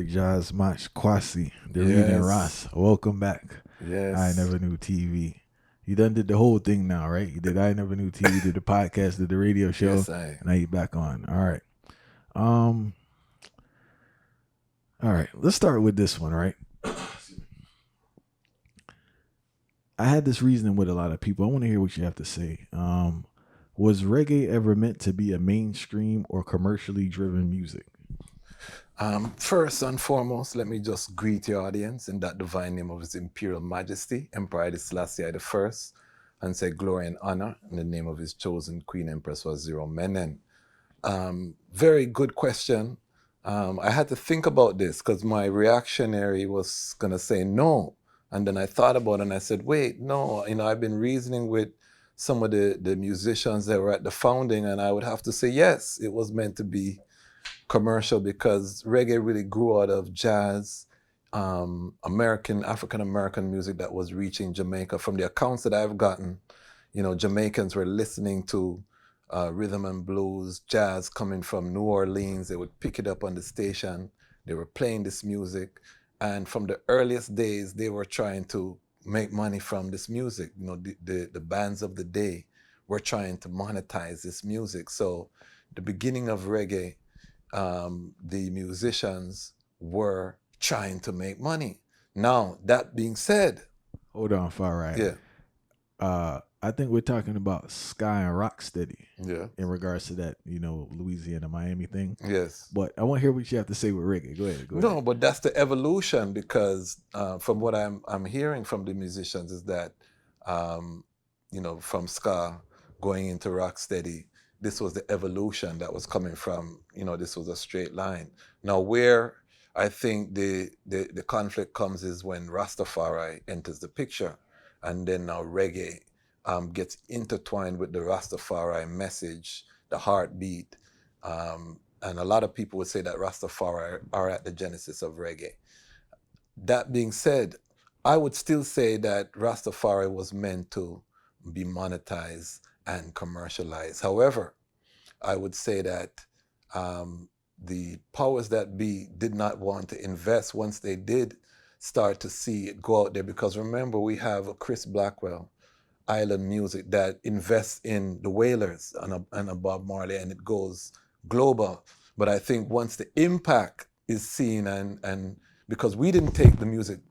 Dejazmatch Kwasi, the reading Yes, Ross. Welcome back. I yes, Never Knew TV. You done did the whole thing now, right? You did I Never Knew TV, did the podcast, did the radio show, yes, I. and now you back on. All right. Um, all right. Let's start with this one, right? I had this reasoning with a lot of people. I want to hear what you have to say. Was reggae ever meant to be a mainstream or commercially driven music? First and foremost, let me just greet your audience in that divine name of His Imperial Majesty, Emperor Haile Selassie the First, and say glory and honor in the name of His chosen Queen Empress Waziri Menen. Very good question. I had to think about this because my reactionary was gonna say no, and then I thought about it and I said, wait, no. I've been reasoning with some of the musicians that were at the founding, and I would have to say yes, it was meant to be commercial because reggae really grew out of jazz, African American music that was reaching Jamaica. From the accounts that I've gotten, Jamaicans were listening to rhythm and blues, jazz coming from New Orleans. They would pick it up on the station. They were playing this music. And from the earliest days, they were trying to make money from this music. The bands of the day were trying to monetize this music. So the beginning of reggae, the musicians were trying to make money. Now, that being said, Hold on, far right. yeah, I think we're talking about Sky and Rocksteady yeah, in regards to that, Louisiana, Miami thing. yes. But I want to hear what you have to say with reggae. Go ahead. No, but that's the evolution because from what I'm hearing from the musicians is that, from ska going into rocksteady, this was the evolution that was coming from, this was a straight line. Now, where I think the conflict comes is when Rastafari enters the picture, and then now reggae gets intertwined with the Rastafari message, the heartbeat. And a lot of people would say that Rastafari are at the genesis of reggae. That being said, I would still say that Rastafari was meant to be monetized and commercialized. However, I would say that the powers that be did not want to invest once they did start to see it go out there. Because remember, we have a Chris Blackwell, Island Music, that invests in the Wailers and a Bob Marley, and it goes global. But I think once the impact is seen, and because we didn't take the music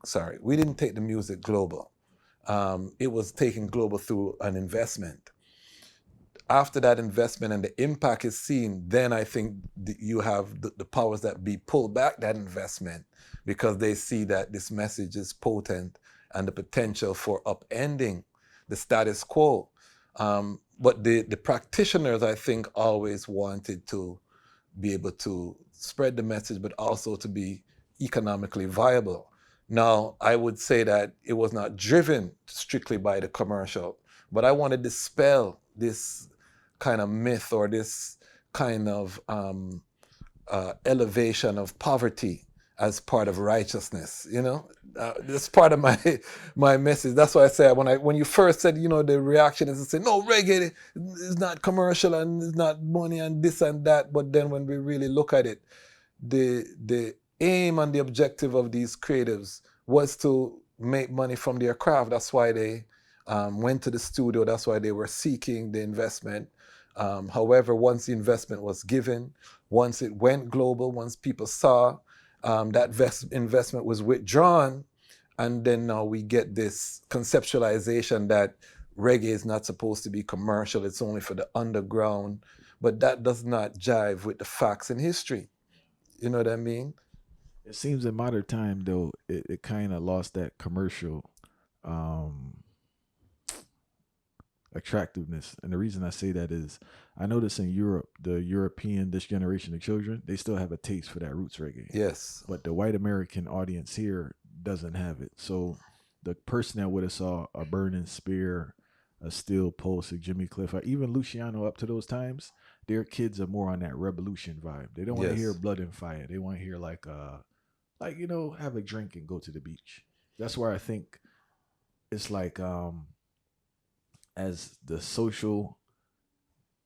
global. It was taken global through an investment. After that investment and the impact is seen, then I think you have the powers that be pull back that investment because they see that this message is potent and the potential for upending the status quo. But the practitioners, I think, always wanted to be able to spread the message, but also to be economically viable. Now, I would say that it was not driven strictly by the commercial, but I want to dispel this kind of myth or this kind of elevation of poverty as part of righteousness. That's part of my message. That's why I say when you first said, the reaction is to say, no, reggae is not commercial and it's not money and this and that. But then when we really look at it, the aim and the objective of these creatives was to make money from their craft. That's why they went to the studio. That's why they were seeking the investment. However, once the investment was given, once it went global, once people saw that investment was withdrawn, and then now we get this conceptualization that reggae is not supposed to be commercial, it's only for the underground. But that does not jive with the facts and history. You know what I mean? It seems in modern time though, it kind of lost that commercial um attractiveness. And the reason I say that is I notice in Europe, the European this generation of children, they still have a taste for that roots reggae. Yes. But the white American audience here doesn't have it. So the person that would have saw a burning spear, a steel pulse, a Jimmy Cliff, or even Luciano up to those times, their kids are more on that revolution vibe. They don't want to hear Yes. blood and fire. They want to hear have a drink and go to the beach. That's where I think it's like as the social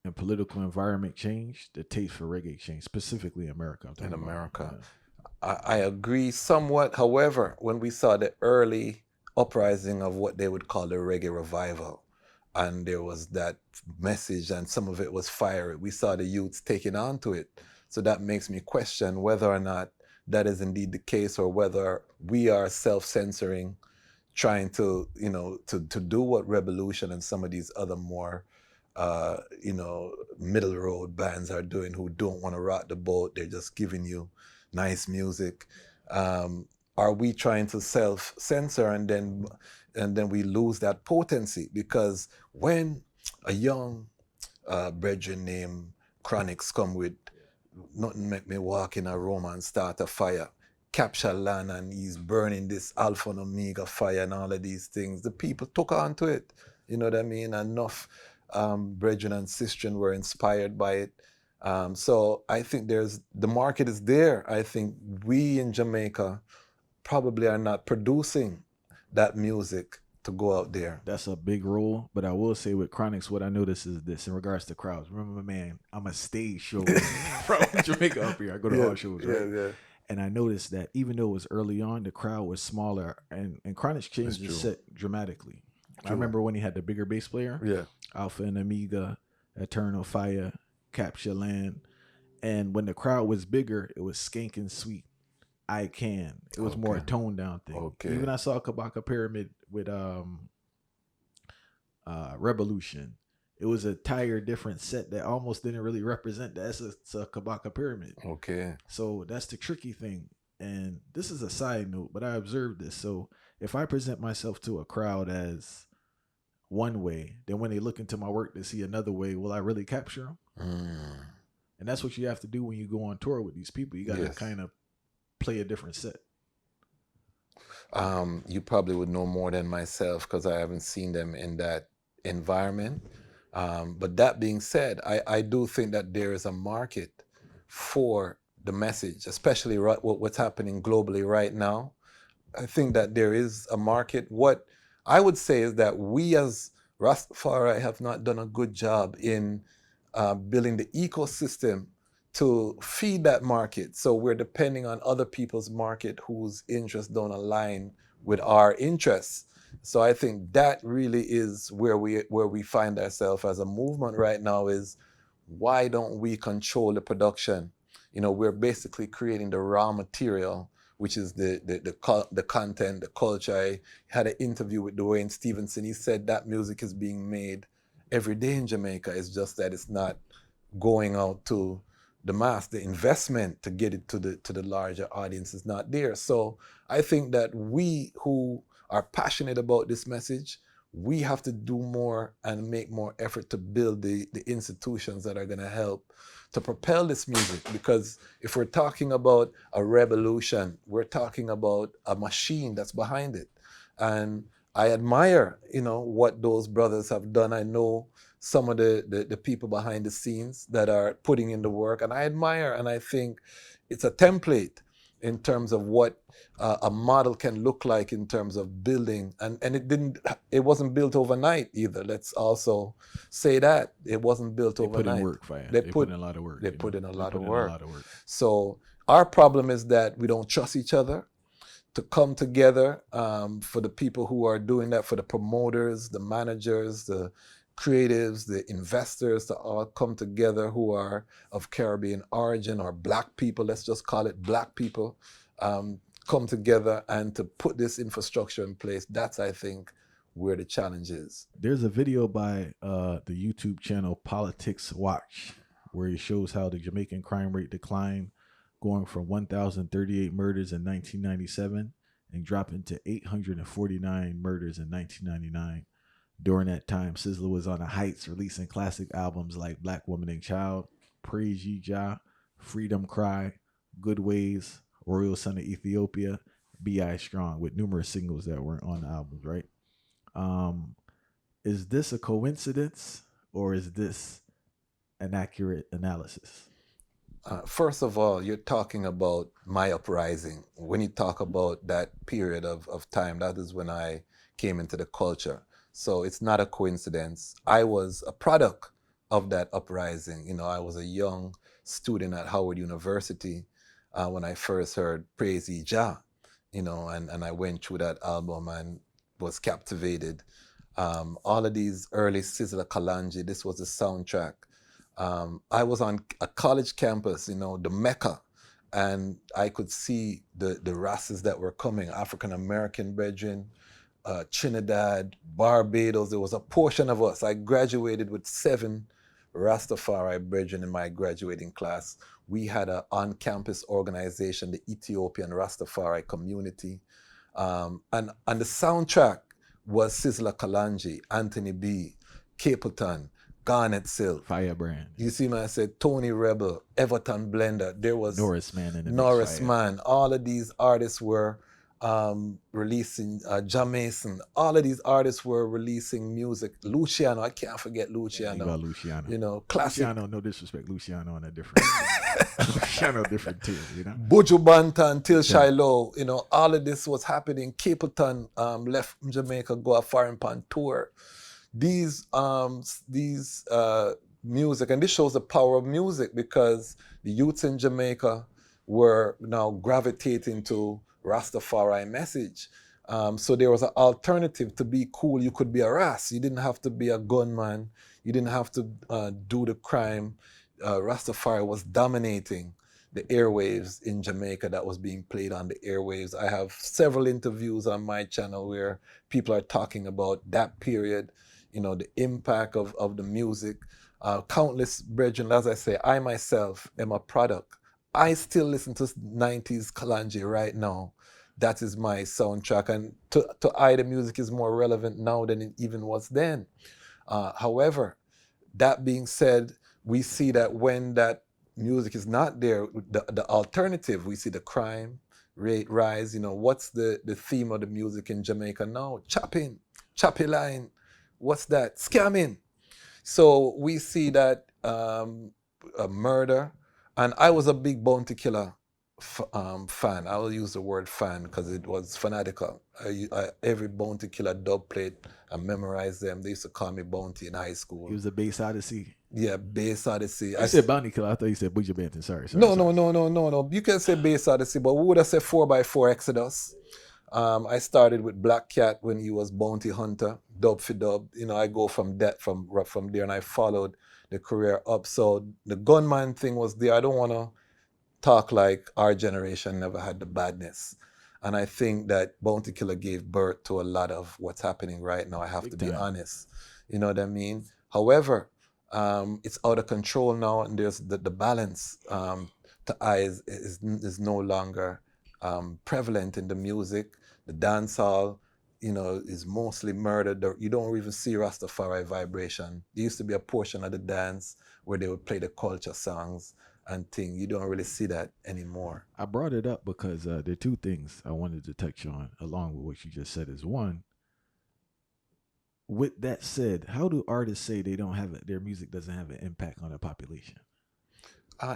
and political environment changed, the taste for reggae changed, specifically in America. I'm In talking about. America. Yeah. I agree somewhat. However, when we saw the early uprising of what they would call the reggae revival, and there was that message, and some of it was fiery, we saw the youths taking on to it. So that makes me question whether or not that is indeed the case, or whether we are self-censoring, trying to, to do what Revolution and some of these other more, middle road bands are doing, who don't want to rock the boat. They're just giving you nice music. Are we trying to self-censor, and then we lose that potency? Because when a young brethren named Chronics come with "Nothing Make Me Walk in a Room and Start a Fire," capture land, and he's burning this Alpha and Omega fire and all of these things, the people took on to it. You know what I mean? Enough brethren and sistren were inspired by it. So I think the market is there. I think we in Jamaica probably are not producing that music to go out there. That's a big role, but I will say with Chronics, what I notice is this in regards to crowds. Remember, man, I'm a stage show from Jamaica up here. I go to all shows, right? Yeah. And I noticed that even though it was early on, the crowd was smaller, and Chronics changed the set dramatically. True. I remember when he had the bigger bass player, Alpha and Omega, Eternal Fire, Capture Land, and when the crowd was bigger, it was Skank and Sweet. I Can. It was more a toned down thing. Okay. Even I saw Kabaka Pyramid with Revolution. It was a entire different set that almost didn't really represent the essence of Kabaka Pyramid. Okay. So that's the tricky thing. And this is a side note, but I observed this. So if I present myself to a crowd as one way, then when they look into my work to see another way, will I really capture them? And that's what you have to do when you go on tour with these people. You got to kind of play a different set. You probably would know more than myself, because I haven't seen them in that environment. But that being said, I do think that there is a market for the message, especially what's happening globally right now. I think that there is a market. What I would say is that we as Rastafari have not done a good job in building the ecosystem to feed that market. So we're depending on other people's market whose interests don't align with our interests. So I think that really is where we find ourselves as a movement right now, is why don't we control the production? We're basically creating the raw material, which is the content, the culture. I had an interview with Dwayne Stevenson. He said that music is being made every day in Jamaica. It's just that it's not going out to the mass. The investment to get it to the larger audience is not there. So I think that we who are passionate about this message, we have to do more and make more effort to build the institutions that are going to help to propel this music. Because if we're talking about a revolution, we're talking about a machine that's behind it. And I admire, what those brothers have done. I know some of the people behind the scenes that are putting in the work, and I admire, and I think it's a template in terms of what a model can look like in terms of building. And it wasn't built overnight either. Let's also say that it wasn't built overnight. Put in work, fire. They put in a lot of work. They put in a lot of work. So our problem is that we don't trust each other to come together, for the people who are doing that, for the promoters, the managers, the creatives, the investors, to all come together who are of Caribbean origin, or black people, let's just call it black people, come together and to put this infrastructure in place. That's, I think, where the challenge is. There's a video by the YouTube channel Politics Watch, where he shows how the Jamaican crime rate declined, going from 1,038 murders in 1997 and dropping to 849 murders in 1999. During that time, Sizzla was on the heights, releasing classic albums like Black Woman and Child, Praise Ye Jah, Freedom Cry, Good Ways, Royal Son of Ethiopia, B.I. Strong, with numerous singles that weren't on the albums, right? Is this a coincidence, or is this an accurate analysis? First of all, you're talking about my uprising. When you talk about that period of time, that is when I came into the culture. So it's not a coincidence. I was a product of that uprising. I was a young student at Howard University. when I first heard Praise Ye Jah, and I went through that album and was captivated. All of these early Sizzla Kalonji, this was the soundtrack. I was on a college campus, the Mecca, and I could see the races that were coming, African American brethren, Trinidad, Barbados. There was a portion of us. I graduated with 7 Rastafari brethren in my graduating class. We had an on-campus organization, the Ethiopian Rastafari Community. And the soundtrack was Sizzla Kalonji, Anthony B., Capleton, Garnet Silk. Firebrand. You see, man, I said Tony Rebel, Everton Blender. There was Norris Man in the Norris mix. Man. All of these artists were releasing Jamason. All of these artists were releasing music. Luciano, I can't forget Luciano. You got Luciano. Classic. Luciano, no disrespect. Luciano on a different. Luciano different too. Buju Banton, Till Shiloh. All of this was happening. Capleton left Jamaica, go a foreign pan tour. These music, and this shows the power of music, because the youths in Jamaica were now gravitating to Rastafari message. So there was an alternative. To be cool, you could be a Ras. You didn't have to be a gunman. You didn't have to do the crime. Rastafari was dominating the airwaves in Jamaica, that was being played on the airwaves. I have several interviews on my channel where people are talking about that period, the impact of the music. Countless brethren, as I say, I myself am a product. I still listen to 90s Kalonji right now. That is my soundtrack. And to I, the music is more relevant now than it even was then. However, that being said, we see that when that music is not there, the alternative, we see the crime rate rise. What's the theme of the music in Jamaica now? Chopping, choppy line. What's that? Scamming. So we see that a murder. And I was a big Bounty Killer fan. I will use the word fan because it was fanatical. Every Bounty Killer dub plate, I memorized them. They used to call me Bounty in high school. He was a Bass Odyssey. Yeah, Bass Odyssey. I said Bounty Killer. I thought you said Buju Banton. Sorry. No. You can say Bass Odyssey, but we would have said 4x4 Exodus. I started with Black Cat when he was Bounty Hunter, dub for dub. I go from that from there, and I followed the career up. So the gunman thing was there. I don't want to talk like our generation never had the badness. And I think that Bounty Killer gave birth to a lot of what's happening right now. I have to be honest. You know what I mean? However, it's out of control now, and there's the balance to eyes is no longer prevalent in the music. The dancehall, is mostly murdered. You don't even see Rastafari vibration. There used to be a portion of the dance where they would play the culture songs and thing. You don't really see that anymore. I brought it up because there are 2 things I wanted to touch on along with what you just said. Is one, with that said, how do artists say they don't have their music doesn't have an impact on the population?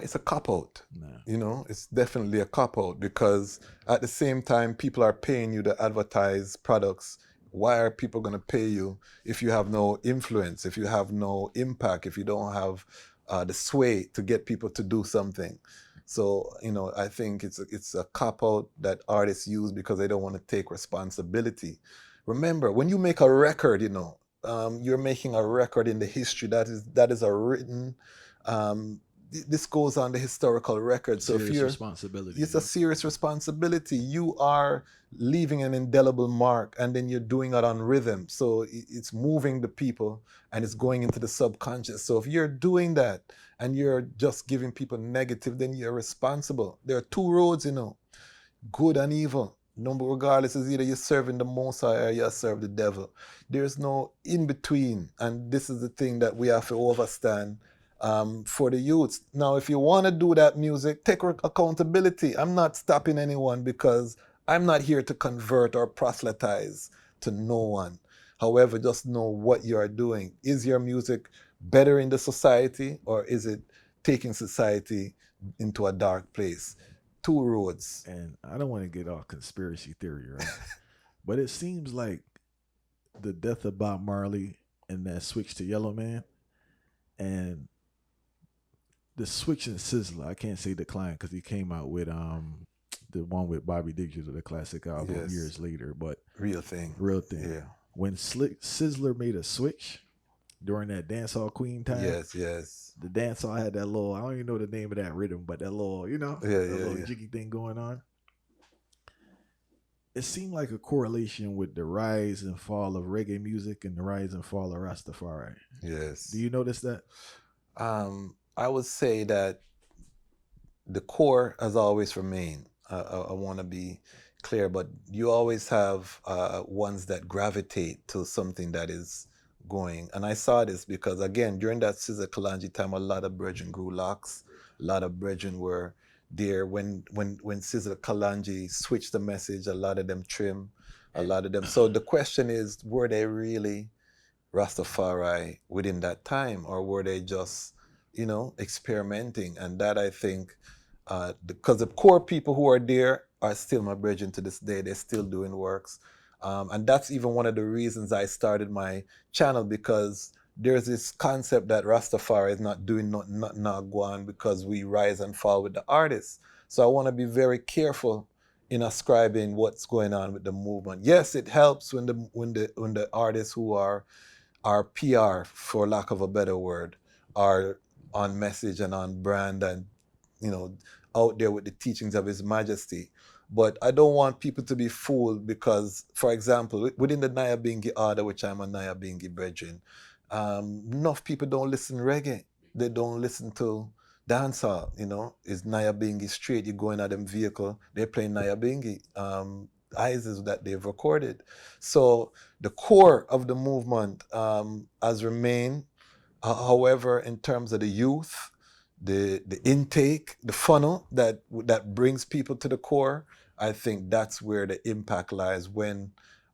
It's a cop-out. No. It's definitely a cop-out, because at the same time, people are paying you to advertise products. Why are people going to pay you if you have no influence, if you have no impact, if you don't have the sway to get people to do something? So, I think it's a cop-out that artists use because they don't want to take responsibility. Remember, when you make a record, you're making a record in the history that is a written. This goes on the historical record. So serious responsibility. It's a serious responsibility. You are leaving an indelible mark, and then you're doing it on rhythm. So it's moving the people, and it's going into the subconscious. So if you're doing that and you're just giving people negative, then you're responsible. There are 2 roads, good and evil. Regardless, is either you're serving the Most High or you serve the devil. There's no in between, and this is the thing that we have to understand. For the youths. Now, if you want to do that music, take accountability. I'm not stopping anyone, because I'm not here to convert or proselytize to no one. However, just know what you are doing. Is your music better in the society, or is it taking society into a dark place? 2 roads. And I don't want to get off conspiracy theory, right? But it seems like the death of Bob Marley and that switch to Yellow Man, and the switch in Sizzla, I can't say decline because he came out with the one with Bobby Digital, the classic album, Yes. years later. But Real thing. real thing, Yeah. when Sizzler made a switch during that dancehall queen time, Yes. the dancehall had that little, I don't even know the name of that rhythm, but that little, Yeah, that little jiggy thing going on. It seemed like a correlation with the rise and fall of reggae music and the rise and fall of Rastafari. Yes. Do you notice that? I would say that the core has always remained. I want to be clear, but you always have ones that gravitate to something that is going. And I saw this because, again, during that Sizzla Kalonji time, a lot of brethren grew locks. A lot of brethren were there. When Sizzla Kalonji switched the message, a lot of them trim, a lot of them. So the question is, were they really Rastafari within that time, or were they just, experimenting? And that, I think, because the core people who are there are still my brethren to this day. They're still doing works. And that's even one of the reasons I started my channel, because there's this concept that Rastafari is not doing not going because we rise and fall with the artists. So I want to be very careful in ascribing what's going on with the movement. Yes, it helps when the artists who are PR, for lack of a better word, are on message and on brand and, out there with the teachings of His Majesty. But I don't want people to be fooled because, for example, within the Nyabingi order, which I'm a Nyabingi brethren, enough people don't listen reggae. They don't listen to dancehall, Is Nyabingi straight? You go in at them vehicle, they're playing Nyabingi. Isis that they've recorded. So the core of the movement has remained. However, in terms of the youth, the intake, the funnel that brings people to the core, I think that's where the impact lies when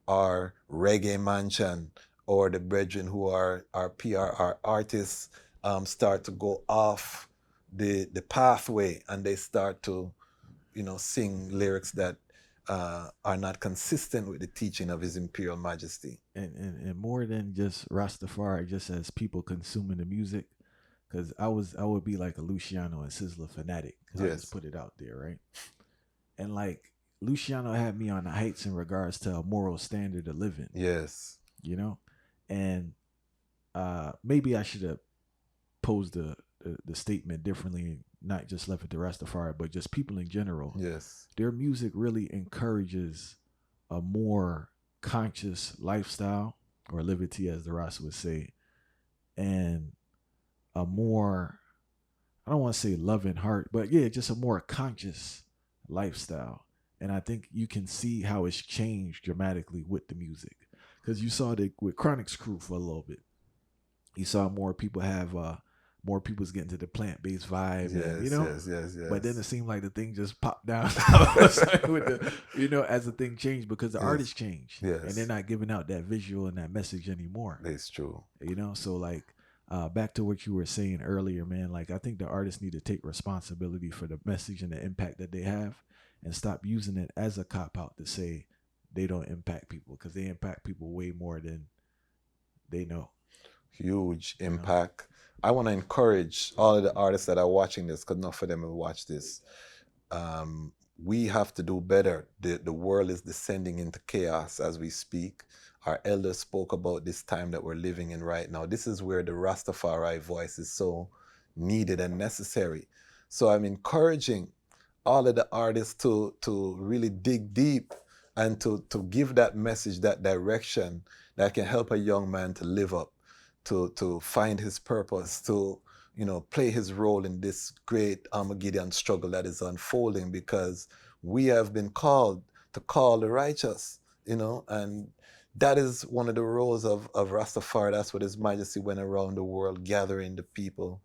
our reggae mansion or the brethren who are our PR, our artists, start to go off the pathway and they start to, sing lyrics that are not consistent with the teaching of His Imperial Majesty. And more than just Rastafari, just as people consuming the music, because I would be like a Luciano and Sizzla fanatic. I Yes. just put it out there, right? And like Luciano had me on the heights in regards to a moral standard of living. Yes. And maybe I should have posed the statement differently, not just left it to Rastafari, but just people in general. Yes. Their music really encourages a more conscious lifestyle, or liberty, as the Rasta would say, and a more, I don't want to say loving heart, but yeah, just a more conscious lifestyle. And I think you can see how it's changed dramatically with the music, because you saw that with Chronic's crew for a little bit. You saw more people have more people's getting to the plant-based vibe, yes, yes. But then it seemed like the thing just popped down with the, as the thing changed, because the artists changed, Yes. and they're not giving out that visual and that message anymore. It's true. So like back to what you were saying earlier, man. Like I think the artists need to take responsibility for the message and the impact that they have, and stop using it as a cop out to say they don't impact people, because they impact people way more than they know. Huge impact. I want to encourage all of the artists that are watching this, because enough of them will watch this. We have to do better. The world is descending into chaos as we speak. Our elders spoke about this time that we're living in right now. This is where the Rastafari voice is so needed and necessary. So I'm encouraging all of the artists to really dig deep and to give that message, that direction that can help a young man to live up, to find his purpose, to play his role in this great Armageddon struggle that is unfolding, because we have been called to call the righteous, and that is one of the roles of Rastafari. That's what His Majesty went around the world gathering the people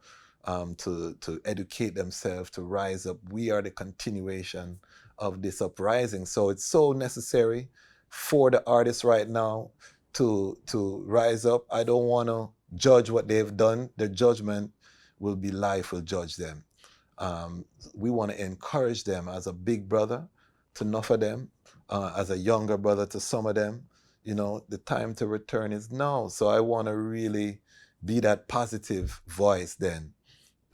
to educate themselves, to rise up. We are the continuation of this uprising. So it's so necessary for the artists right now to rise up. I don't want to judge what they've done. Their judgment will be life will judge them. We want to encourage them as a big brother to enough of them, as a younger brother to some of them. The time to return is now. So I want to really be that positive voice then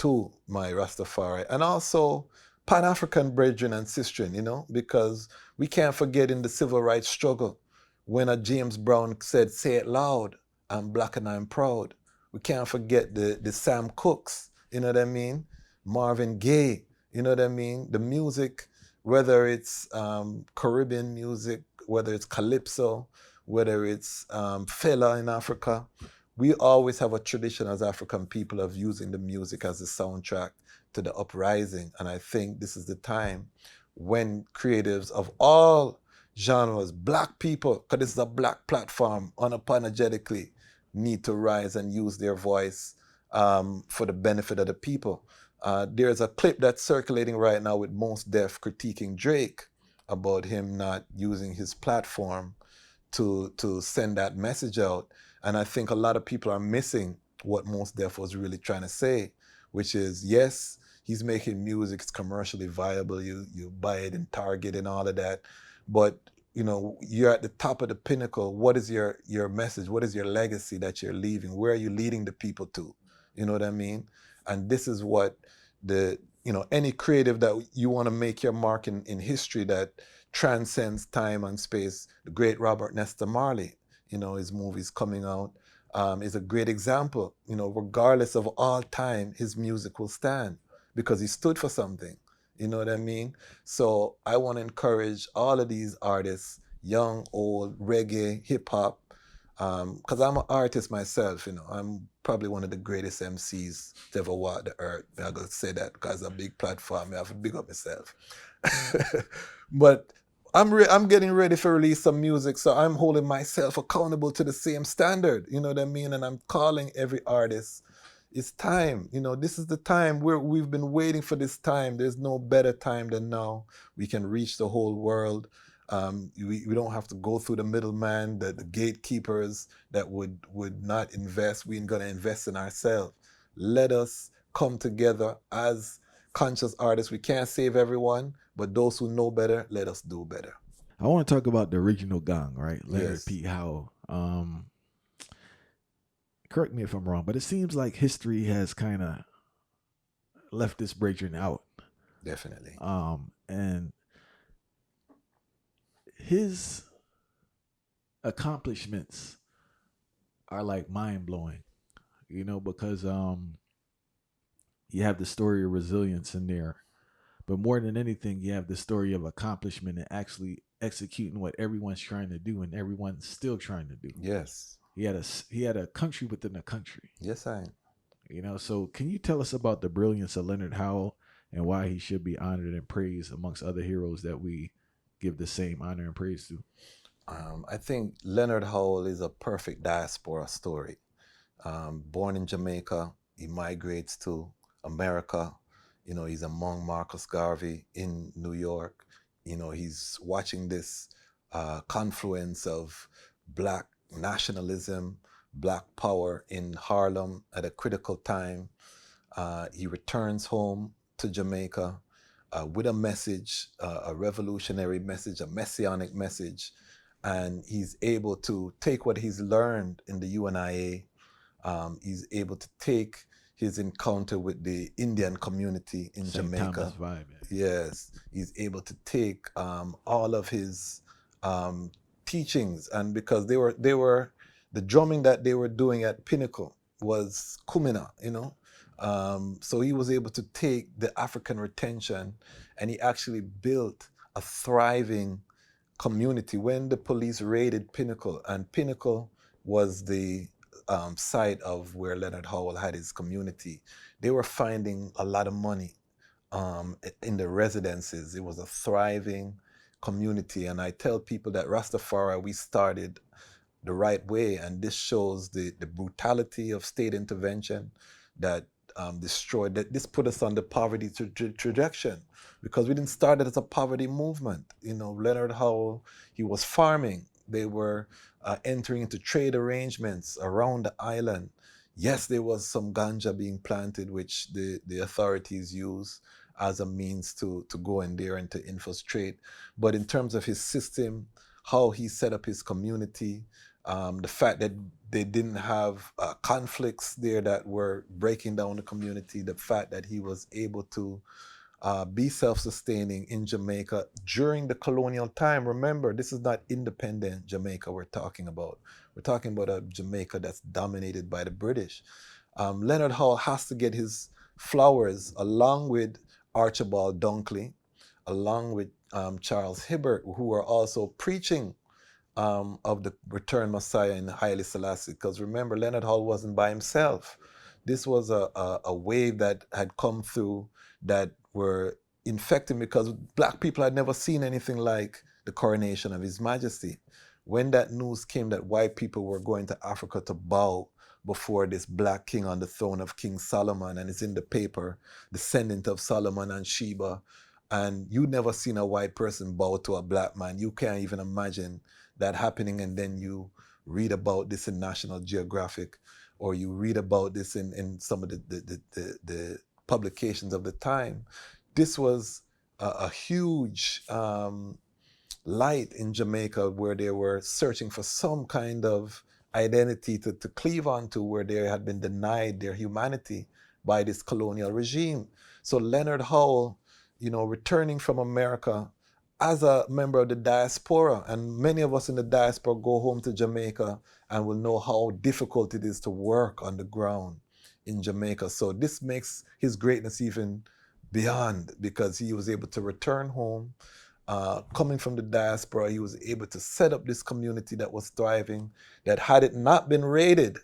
to my Rastafari, and also Pan-African brethren and sistren, because we can't forget in the civil rights struggle when a James Brown said, "Say it loud, I'm black and I'm proud." We can't forget the Sam Cooks, you know what I mean? Marvin Gaye, you know what I mean? The music, whether it's Caribbean music, whether it's calypso, whether it's fela in Africa, we always have a tradition as African people of using the music as a soundtrack to the uprising. And I think this is the time when creatives of all genres, black people, because this is a black platform, unapologetically need to rise and use their voice for the benefit of the people. There's a clip that's circulating right now with Mos Def critiquing Drake about him not using his platform to send that message out. And I think a lot of people are missing what Mos Def was really trying to say, which is, yes, he's making music, it's commercially viable, you buy it in Target and all of that, but you're at the top of the pinnacle. What is your message? What is your legacy that you're leaving? Where are you leading the people to? You know what I mean? And this is what any creative that you want to make your mark in history that transcends time and space. The great Robert Nesta Marley, his movies coming out, is a great example. Regardless of all time, his music will stand because he stood for something. You know what I mean? So I want to encourage all of these artists, young, old, reggae, hip hop, because I'm an artist myself. I'm probably one of the greatest MCs to ever walk the earth. I'm gonna say that because it's a big platform. I have to big up myself. But I'm getting ready to release some music, so I'm holding myself accountable to the same standard. You know what I mean? And I'm calling every artist. It's time. This is the time where we've been waiting for this time. There's no better time than now. We can reach the whole world. We don't have to go through the middleman, the gatekeepers that would not invest. We're going to invest in ourselves. Let us come together as conscious artists. We can't save everyone, but those who know better, let us do better. I want to talk about the original Gong, right? Leonard Yes. P. Howell. Correct me if I'm wrong, but it seems like history has kind of left this brethren out. Definitely. And his accomplishments are like mind blowing, because you have the story of resilience in there, but more than anything, you have the story of accomplishment and actually executing what everyone's trying to do and everyone's still trying to do. Yes. He had a country within a country. Yes, I. So can you tell us about the brilliance of Leonard Howell and why he should be honored and praised amongst other heroes that we give the same honor and praise to? I think Leonard Howell is a perfect diaspora story. Born in Jamaica, he migrates to America. He's among Marcus Garvey in New York. He's watching this confluence of black nationalism, black power in Harlem at a critical time. He returns home to Jamaica with a message, a revolutionary message, a messianic message, and he's able to take what he's learned in the UNIA. He's able to take his encounter with the Indian community in St. Jamaica. Thomas vibe. Yes, he's able to take all of his teachings, and because they were the drumming that they were doing at Pinnacle was Kumina, so he was able to take the African retention, and he actually built a thriving community. When the police raided Pinnacle, and Pinnacle was the site of where Leonard Howell had his community, they were finding a lot of money in the residences. It was a thriving community. And I tell people that Rastafari, we started the right way. And this shows the brutality of state intervention that destroyed, that this put us on the poverty trajectory, because we didn't start it as a poverty movement. Leonard Howell, he was farming. They were entering into trade arrangements around the island. Yes, there was some ganja being planted, which the authorities use as a means to go in there and to infiltrate. But in terms of his system, how he set up his community, The fact that they didn't have conflicts there that were breaking down the community, the fact that he was able to be self-sustaining in Jamaica during the colonial time. Remember, this is not independent Jamaica we're talking about. We're talking about a Jamaica that's dominated by the British. Leonard Howell has to get his flowers along with Archibald Dunkley, along with Charles Hibbert, who are also preaching of the returned Messiah in Haile Selassie. Because remember, Leonard Howell wasn't by himself. This was a wave that had come through that were infecting, because black people had never seen anything like the coronation of His Majesty. When that news came that white people were going to Africa to bow before this black king on the throne of King Solomon, and it's in the paper, descendant of Solomon and Sheba, and you never seen a white person bow to a black man. You can't even imagine that happening. And then you read about this in National Geographic, or you read about this in some of the publications of the time. This was a huge light in Jamaica, where they were searching for some kind of identity to cleave onto, where they had been denied their humanity by this colonial regime. So Leonard Howell, returning from America as a member of the diaspora, and many of us in the diaspora go home to Jamaica and will know how difficult it is to work on the ground in Jamaica. So this makes his greatness even beyond, because he was able to return home. Coming from the diaspora, he was able to set up this community that was thriving, that had it not been raided,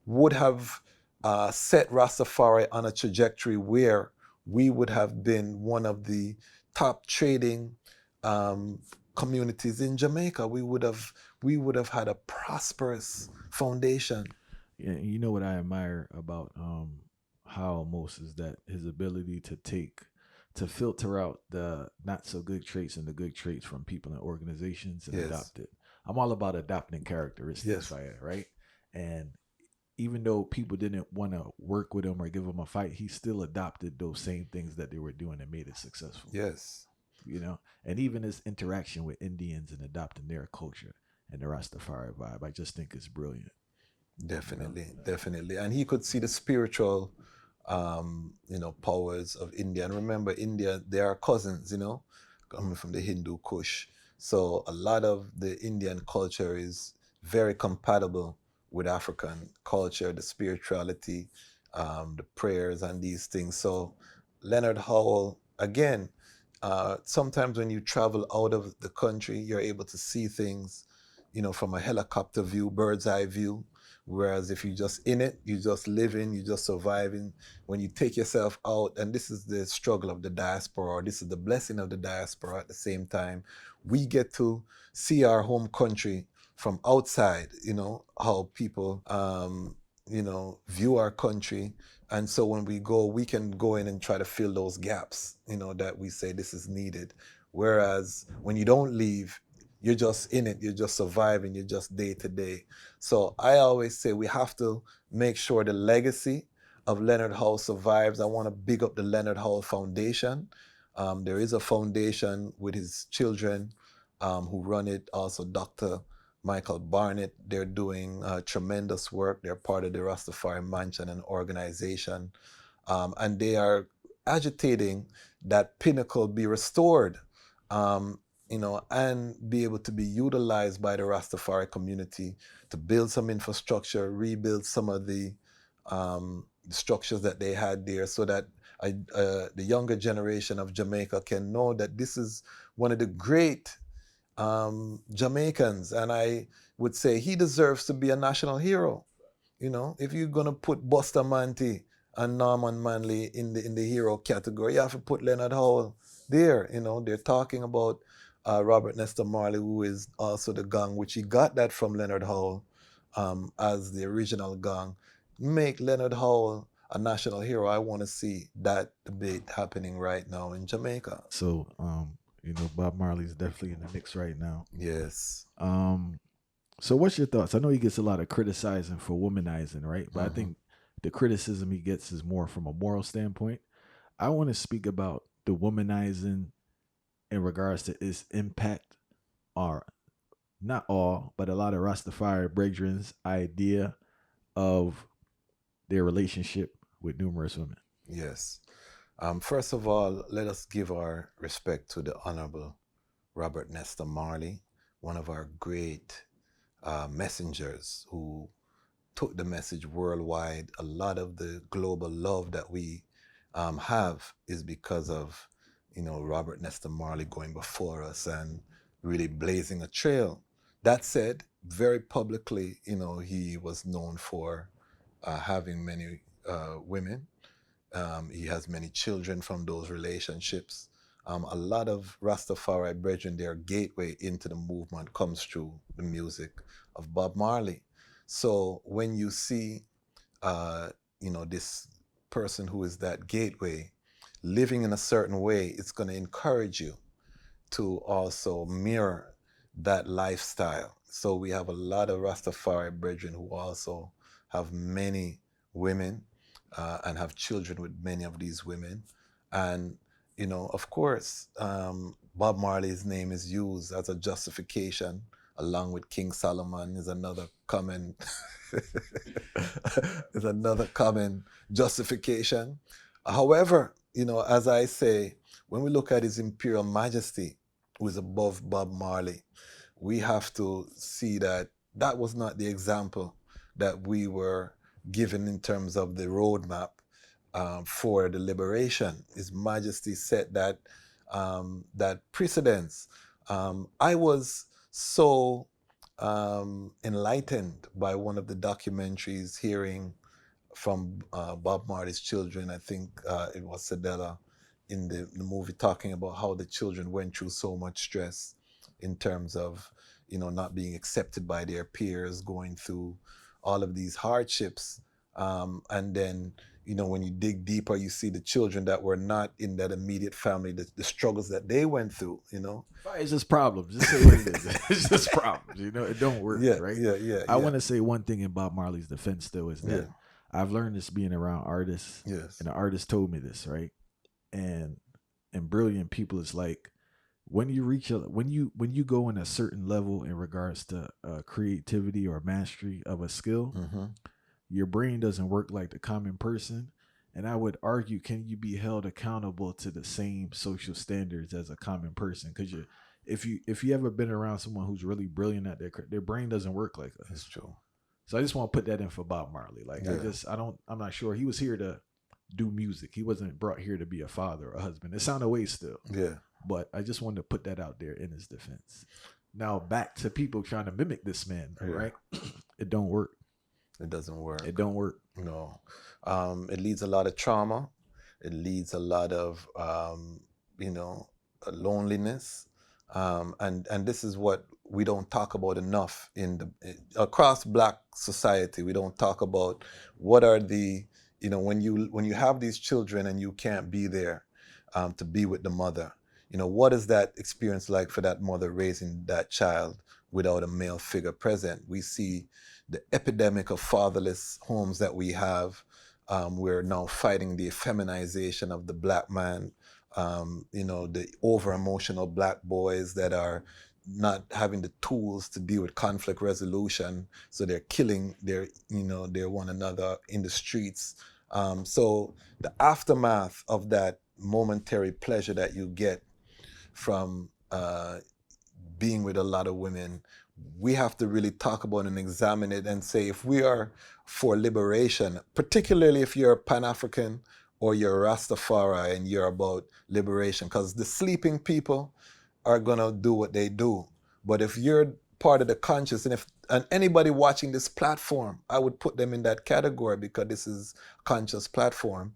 would have set Rastafari on a trajectory where we would have been one of the top trading communities in Jamaica. We would have had a prosperous foundation. Yeah, you know what I admire about Howell most is that his ability to filter out the not so good traits and the good traits from people and organizations and Yes. adopt it. I'm all about adopting characteristics, Yes. right? And even though people didn't want to work with him or give him a fight, he still adopted those same things that they were doing and made it successful. Yes. And even his interaction with Indians and adopting their culture and the Rastafari vibe, I just think is brilliant. Definitely, definitely. And he could see the spiritual, powers of India. And remember, India, they are cousins, coming from the Hindu Kush. So a lot of the Indian culture is very compatible with African culture, the spirituality, the prayers and these things. So Leonard Howell, again, sometimes when you travel out of the country, you're able to see things, from a helicopter view, bird's eye view. Whereas if you just in it, you just living, you just surviving. When you take yourself out, and this is the struggle of the diaspora, or this is the blessing of the diaspora at the same time, we get to see our home country from outside, how people, view our country. And so when we go, we can go in and try to fill those gaps, that we say this is needed. Whereas when you don't leave, you're just in it, you're just surviving, you're just day to day. So I always say we have to make sure the legacy of Leonard Howell survives. I want to big up the Leonard Howell Foundation. There is a foundation with his children who run it, also Dr. Michael Barnett. They're doing tremendous work. They're part of the Rastafari Mansion and organization. And they are agitating that pinnacle be restored. And be able to be utilized by the Rastafari community to build some infrastructure, rebuild some of the structures that they had there, so that the younger generation of Jamaica can know that this is one of the great Jamaicans. And I would say he deserves to be a national hero. If you're going to put Bustamante and Norman Manley in the hero category, you have to put Leonard Howell there. They're talking about Robert Nesta Marley, who is also the gang, which he got that from Leonard Howell as the original gang. Make Leonard Howell a national hero. I want to see that debate happening right now in Jamaica. So, Bob Marley's definitely in the mix right now. Yes. So what's your thoughts? I know he gets a lot of criticizing for womanizing, right? But I think the criticism he gets is more from a moral standpoint. I want to speak about the womanizing in regards to its impact or not all, but a lot of Rastafari brethren's idea of their relationship with numerous women? Yes. First of all, let us give our respect to the Honorable Robert Nesta Marley, one of our great messengers who took the message worldwide. A lot of the global love that we have is because of, Robert Nesta Marley going before us and really blazing a trail. That said, very publicly, he was known for having many women. He has many children from those relationships. A lot of Rastafari brethren, their gateway into the movement comes through the music of Bob Marley. So when you see, this person who is that gateway living in a certain way, it's going to encourage you to also mirror that lifestyle. So we have a lot of Rastafari brethren who also have many women and have children with many of these women. And, of course, Bob Marley's name is used as a justification along with King Solomon is another common is another common justification. However, as I say, when we look at His Imperial Majesty, who is above Bob Marley, we have to see that that was not the example that we were given in terms of the roadmap for the liberation. His Majesty set that that precedence. I was so enlightened by one of the documentaries hearing from Bob Marley's children. I think it was Sedella in the movie talking about how the children went through so much stress in terms of, not being accepted by their peers, going through all of these hardships. And then, when you dig deeper, you see the children that were not in that immediate family, the struggles that they went through, It's just problems. Just say what it is. It's just problems. It don't work, Yeah, right? yeah. I want to say one thing in Bob Marley's defense, though, is that Yeah. I've learned this being around artists, Yes. and the artist told me this, right? And brilliant people, it's like when you reach when you go in a certain level in regards to creativity or mastery of a skill, Mm-hmm. your brain doesn't work like the common person. And I would argue, can you be held accountable to the same social standards as a common person? Because if you ever been around someone who's really brilliant at their brain doesn't work like us. That's true. So I just want to put that in for Bob Marley. Like Yeah. I'm not sure he was here to do music. He wasn't brought here to be a father or a husband. It sounded way still. Yeah. But I just wanted to put that out there in his defense. Now back to people trying to mimic this man, Yeah. right? It don't work. It doesn't work. It don't work. No. It leads a lot of trauma. It leads a lot of, loneliness. And this is what we don't talk about enough across Black society. We don't talk about what are the, when you have these children and you can't be there to be with the mother, what is that experience like for that mother raising that child without a male figure present? We see the epidemic of fatherless homes that we have. We're now fighting the feminization of the Black man, the over-emotional Black boys that are not having the tools to deal with conflict resolution, so they're killing their one another in the streets. So the aftermath of that momentary pleasure that you get from being with a lot of women, we have to really talk about and examine it and say, if we are for liberation, particularly if you're Pan-African or you're Rastafari and you're about liberation, because the sleeping people are going to do what they do. But if you're part of the conscious, and anybody watching this platform, I would put them in that category because this is a conscious platform.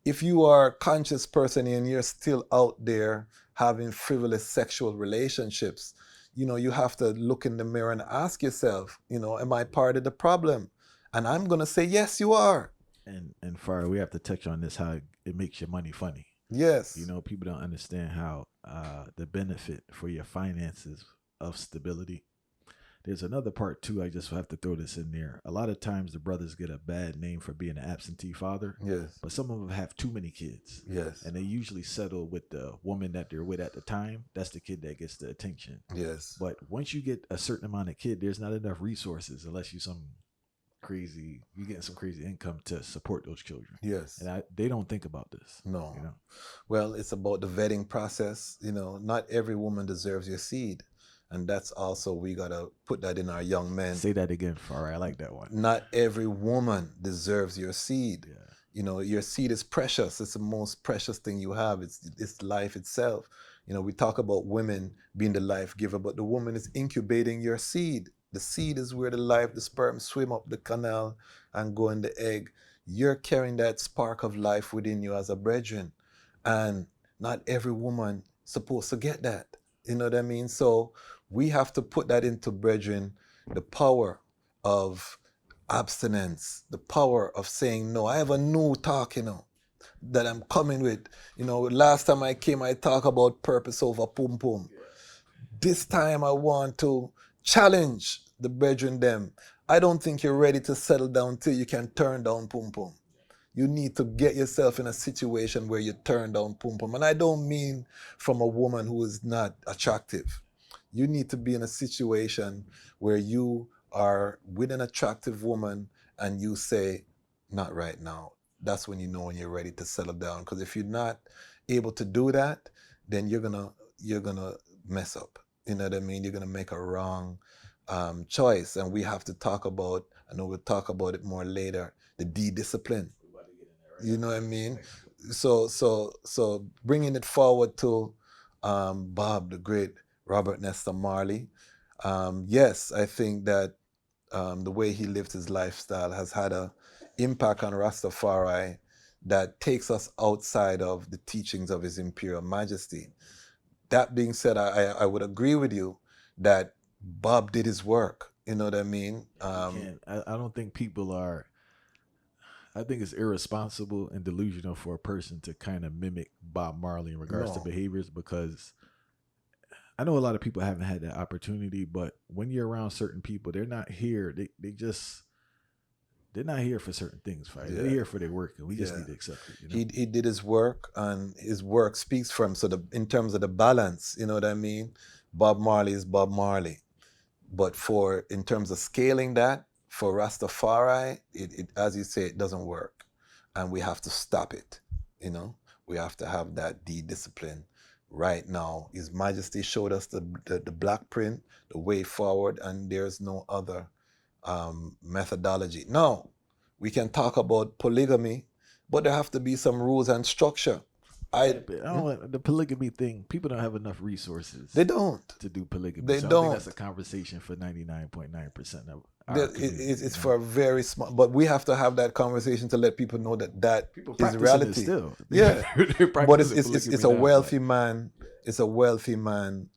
If you are a conscious person and you're still out there having frivolous sexual relationships, you have to look in the mirror and ask yourself, am I part of the problem? And I'm going to say, yes, you are. And Farah, we have to touch on this, how it makes your money funny. Yes. People don't understand how the benefit for your finances of stability. there's another part too. I just have to throw this in there. A lot of times the brothers get a bad name for being an absentee father, Yes. but some of them have too many kids. Yes. And they usually settle with the woman that they're with at the time. That's the kid that gets the attention. Yes. But once you get a certain amount of kid, there's not enough resources unless you getting some crazy income to support those children. Yes. And they don't think about this. No. You know? Well, it's about the vetting process. Not every woman deserves your seed. And that's also, we got to put that in our young men. Say that again, Farah. I like that one. Not every woman deserves your seed. Yeah. Your seed is precious. It's the most precious thing you have. It's life itself. We talk about women being the life giver, but the woman is incubating your seed. The seed is where the sperm swim up the canal and go in the egg. You're carrying that spark of life within you as a brethren. And not every woman supposed to get that. You know what I mean? So we have to put that into brethren, the power of abstinence, the power of saying no. I have a new talk, that I'm coming with. Last time I came, I talk about purpose over pum pum. This time I want to challenge the brethren them. I don't think you're ready to settle down till you can turn down pum pum. You need to get yourself in a situation where you turn down pum pum. And I don't mean from a woman who is not attractive. You need to be in a situation where you are with an attractive woman and you say, not right now. That's when you know when you're ready to settle down. Because if you're not able to do that, then you're gonna mess up. You know what I mean? You're gonna make a wrong choice. And we have to talk about, I know we'll talk about it more later, the D-discipline. You know what I mean? So bringing it forward to Bob, the great Robert Nesta Marley. Yes, I think that the way he lived his lifestyle has had an impact on Rastafari that takes us outside of the teachings of His Imperial Majesty. That being said, I would agree with you that Bob did his work. You know what I mean? I don't think people are. I think it's irresponsible and delusional for a person to kind of mimic Bob Marley in regards to behaviors, because I know a lot of people haven't had that opportunity, but when you're around certain people, they're not here. They're not here for certain things, right? They're here for their work, and we just need to accept it. He did his work, and his work speaks for him. So in terms of the balance, you know what I mean? Bob Marley is Bob Marley. But in terms of scaling that, for Rastafari, it as you say, it doesn't work. And we have to stop it, We have to have that D-discipline. Right now, His Majesty showed us the black print, the way forward, and there's no other methodology. Now, we can talk about polygamy, but there have to be some rules and structure. The polygamy thing, people don't have enough resources. They don't. To do polygamy. They I don't. think that's a conversation for 99.9% of our community. It's for a very small, but we have to have that conversation to let people know that people is reality. Still. Yeah. But it's a wealthy man. It's a wealthy man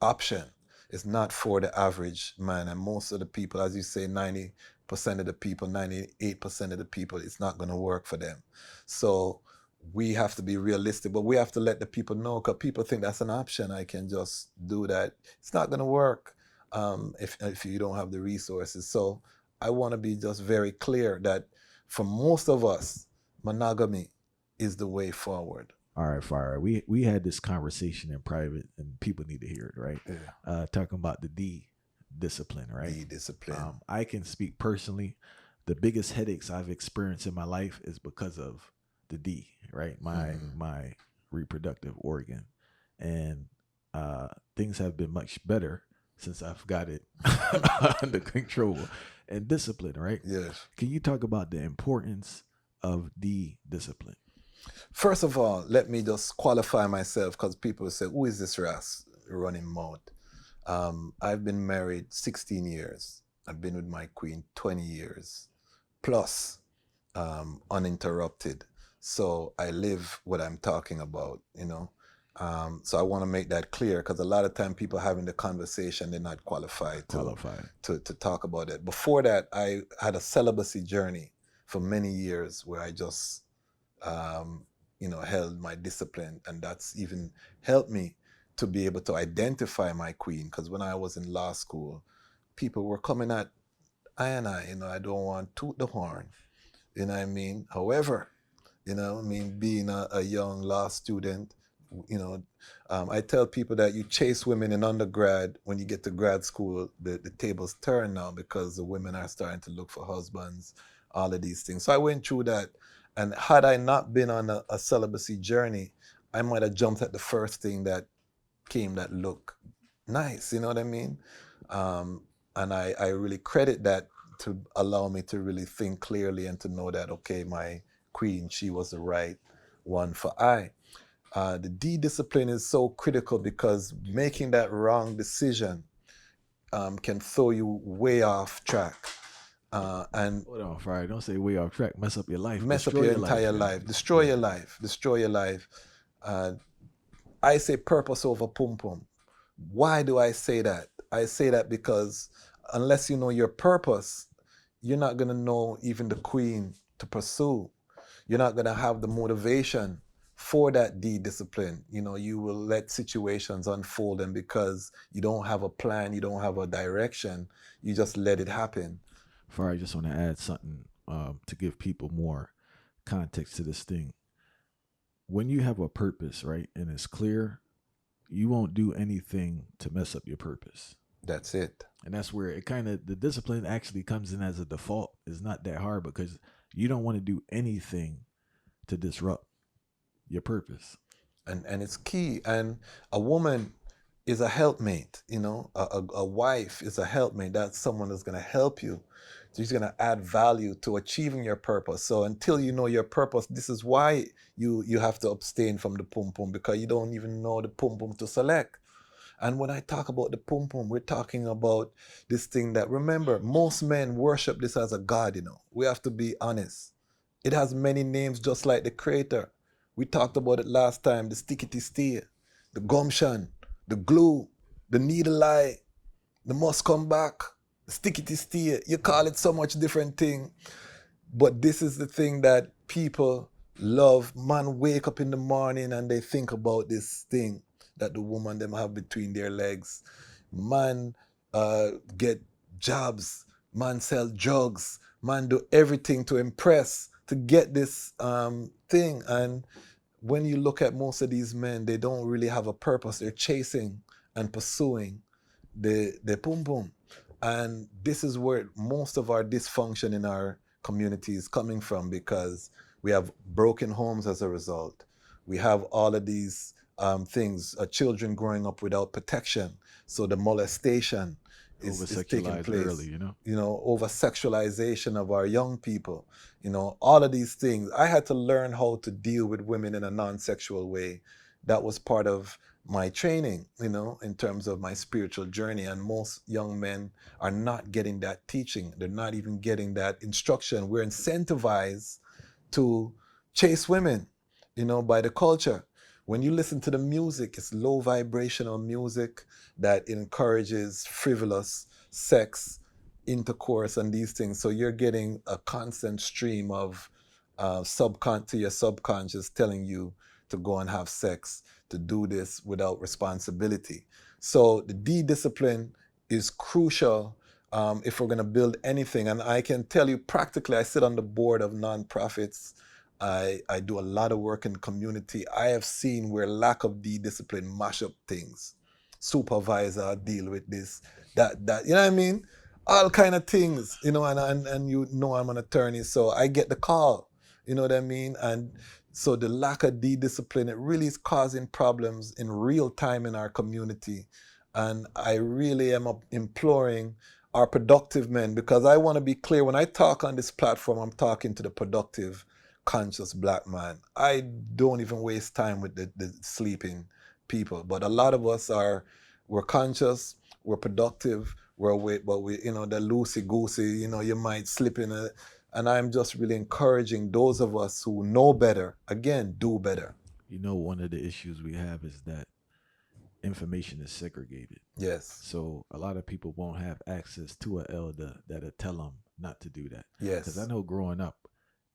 option. It's not for the average man. And most of the people, as you say, 90% of the people, 98% of the people, it's not going to work for them. So we have to be realistic, but we have to let the people know, because people think that's an option. I can just do that. It's not going to work if you don't have the resources. So I want to be just very clear that for most of us, monogamy is the way forward. All right, Fire. We had this conversation in private, and people need to hear it, right? Yeah. Talking about the D-discipline, right? D-discipline. I can speak personally. The biggest headaches I've experienced in my life is because of the D, right? My reproductive organ. And things have been much better since I've got it under control and discipline, right? Yes. Can you talk about the importance of D-discipline? First of all, let me just qualify myself, because people say, who is this Ras running mouth? I've been married 16 years. I've been with my queen 20 years plus, uninterrupted. So I live what I'm talking about, So I want to make that clear, because a lot of time people having the conversation, they're not qualified to talk about it. Before that, I had a celibacy journey for many years where I just, held my discipline, and that's even helped me to be able to identify my queen. Because when I was in law school, people were coming at I don't want to toot the horn. You know what I mean? However, being a young law student, I tell people that you chase women in undergrad. When you get to grad school, the tables turn now because the women are starting to look for husbands, all of these things. So I went through that. And had I not been on a celibacy journey, I might have jumped at the first thing that came that looked nice. You know what I mean? And I really credit that to allow me to really think clearly and to know that, okay, my queen, she was the right one for I. The D discipline is so critical because making that wrong decision can throw you way off track. And Hold on, Fire. Don't say way off track. Mess up your life. mess up Destroy your your entire life. Destroy your life. Destroy your life. I say purpose over pum pum. Why do I say that? I say that because unless you know your purpose, you're not going to know even the queen to pursue. You're not going to have the motivation for that D discipline. You will let situations unfold, and because you don't have a plan, you don't have a direction, you just let it happen. Fire, I just want to add something to give people more context to this thing. When you have a purpose, right, and it's clear, you won't do anything to mess up your purpose. That's it. And that's where it kind of, the discipline actually comes in as a default. It's not that hard because you don't want to do anything to disrupt your purpose. And it's key. And a woman is a helpmate, a wife is a helpmate. That's someone that's going to help you. She's going to add value to achieving your purpose. So until you know your purpose, this is why you have to abstain from the pum pum, because you don't even know the pum pum to select. And when I talk about the pum pum, we're talking about this thing that, remember, most men worship this as a god. We have to be honest. It has many names, just like the creator. We talked about it last time: the stickity steer, the gumption, the glue, the needle eye, the must come back, the stickity steer. You call it so much different thing. But this is the thing that people love. Man wake up in the morning and they think about this thing that the woman them have between their legs. Man get jobs. Man sell drugs. Man do everything to impress, to get this thing. And when you look at most of these men, they don't really have a purpose. They're chasing and pursuing the pum pum. And this is where most of our dysfunction in our community is coming from, because we have broken homes as a result. We have all of these things, children growing up without protection. So the molestation is taking place. Early, Over sexualization of our young people. All of these things. I had to learn how to deal with women in a non-sexual way. That was part of my training, in terms of my spiritual journey. And most young men are not getting that teaching. They're not even getting that instruction. We're incentivized to chase women, by the culture. When you listen to the music, it's low vibrational music that encourages frivolous sex, intercourse, and these things. So you're getting a constant stream of to your subconscious telling you to go and have sex, to do this without responsibility. So the D discipline is crucial if we're going to build anything. And I can tell you practically, I sit on the board of nonprofits. I do a lot of work in the community. I have seen where lack of D discipline mash up things. Supervisor deal with this, that, you know what I mean? All kind of things, and I'm an attorney, so I get the call, you know what I mean? And so the lack of D discipline, it really is causing problems in real time in our community. And I really am imploring our productive men, because I want to be clear, when I talk on this platform, I'm talking to the productive, conscious black man. I don't even waste time with the sleeping people. But a lot of us we're conscious, we're productive, we're awake, but we, the loosey-goosey, you might slip in a. And I'm just really encouraging those of us who know better, again, do better. One of the issues we have is that information is segregated. Yes. So a lot of people won't have access to an elder that'll tell them not to do that. Yes. Because I know growing up,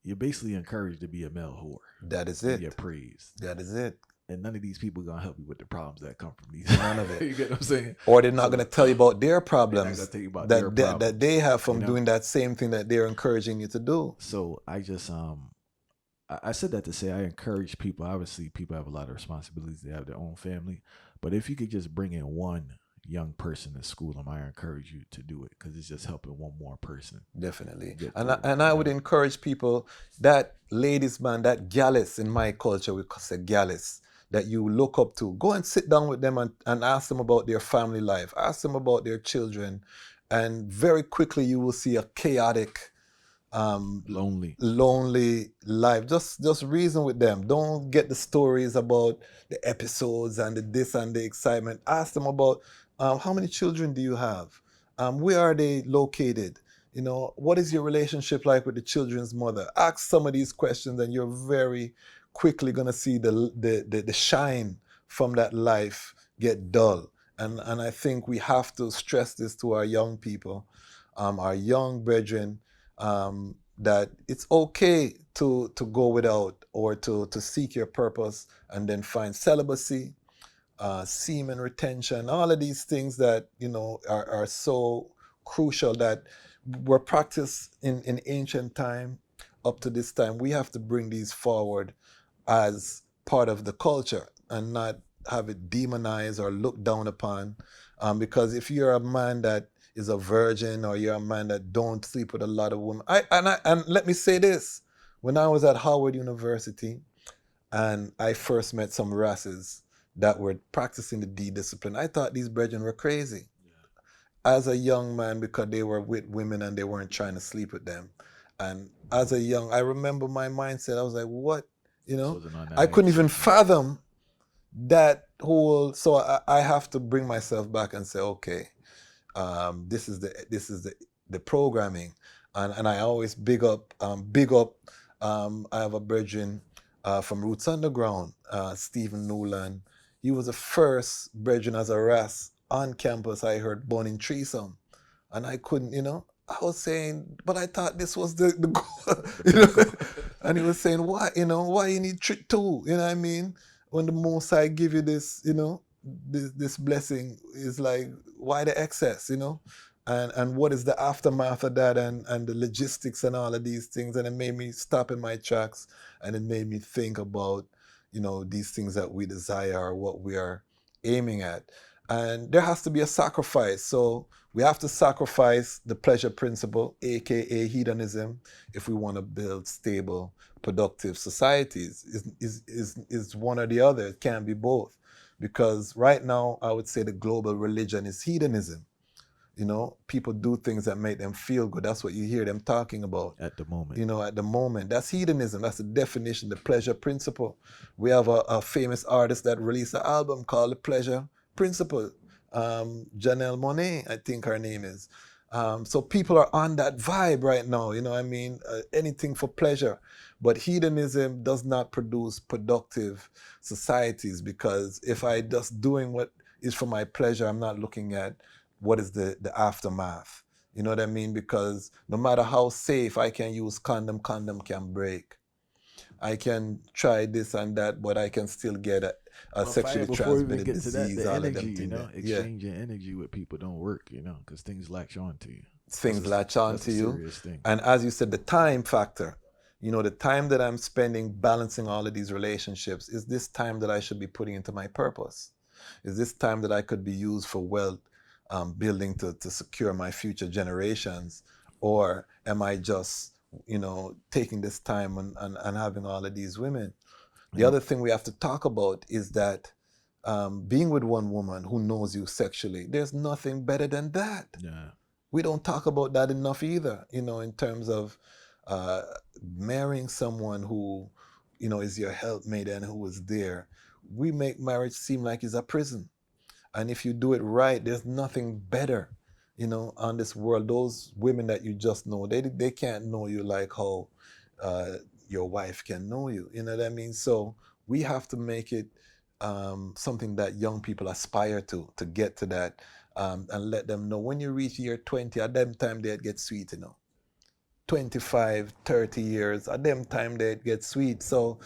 you're basically encouraged to be a male whore. That is it. You're praised. That is it. And none of these people gonna help you with the problems that come from these. None of it. You get what I'm saying? Or they're not So, going to tell you about their they're not problems gonna tell you about that their that problems, they have from you know? doing that same thing that they're encouraging you to do. So I just I said that to say I encourage people. Obviously, people have a lot of responsibilities. They have their own family, but if you could just bring in one young person to school them, I encourage you to do it because it's just helping one more person. Definitely. Get And through, and I would encourage people, that ladies man, that gallus, in my culture we say gallus, that you look up to, go and sit down with them and ask them about their family life, ask them about their children, and very quickly you will see a chaotic, lonely life. Just reason with them. Don't get the stories about the episodes and the this and the excitement. Ask them about, how many children do you have? Where are they located? You know, what is your relationship like with the children's mother? Ask some of these questions, and you're very quickly gonna see the shine from that life get dull. And I think we have to stress this to our young people, our young brethren, that it's okay to go without, or to seek your purpose and then find celibacy, semen retention, all of these things that, you know, are so crucial, that were practiced in ancient time up to this time. We have to bring these forward as part of the culture and not have it demonized or looked down upon. Because if you're a man that is a virgin, or you're a man that don't sleep with a lot of women, and let me say this: when I was at Howard University and I first met some rasses that were practicing the D discipline, I thought these brethren were crazy. As a young man, because they were with women and they weren't trying to sleep with them. And as a young, I remember my mindset, I was like, what? You know, I couldn't even fathom that whole, so I have to bring myself back and say, okay, this is the programming. And I always big up, I have a brethren from Roots Underground, Stephen Newland. He was the first brethren as a ras on campus I heard born in threesome. And I couldn't, you know, I was saying, but I thought this was the goal, you know. And he was saying, why, you know, why you need two? You know what I mean? When the Most I give you this, you know, this blessing, is like, why the excess, you know? And what is the aftermath of that, and the logistics and all of these things. And it made me stop in my tracks, and it made me think about, you know, these things that we desire, or what we are aiming at. And there has to be a sacrifice. So we have to sacrifice the pleasure principle, aka hedonism, if we want to build stable, productive societies. Is one or the other. It can't be both. Because right now, I would say the global religion is hedonism. You know, people do things that make them feel good. That's what you hear them talking about. At the moment. You know, at the moment. That's hedonism. That's the definition, the pleasure principle. We have a famous artist that released an album called The Pleasure Principle. Janelle Monáe, I think her name is. So people are on that vibe right now, you know what I mean? Anything for pleasure. But hedonism does not produce productive societies, because if I just doing what is for my pleasure, I'm not looking at what is the aftermath. You know what I mean? Because no matter how safe I can use condom can break. I can try this and that, but I can still get a sexually transmitted disease. The all energy, of them, you know, exchanging energy with people don't work, you know, because things latch on to you. Things latch on to you. And as you said, the time factor. You know, the time that I'm spending balancing all of these relationships, is this time that I should be putting into my purpose? Is this time that I could be used for wealth building to secure my future generations? Or am I just, you know, taking this time and having all of these women? The other thing we have to talk about is that being with one woman who knows you sexually, there's nothing better than that. Yeah. We don't talk about that enough either, you know, in terms of marrying someone who, you know, is your helpmate and who is there. We make marriage seem like it's a prison. And if you do it right, there's nothing better, you know, on this world. Those women that you just know, they can't know you like how your wife can know you. You know what I mean? So we have to make it something that young people aspire to get to that, and let them know when you reach year 20, at them time they'd get sweet, you know. 25, 30 years, at them time they'd get sweet. So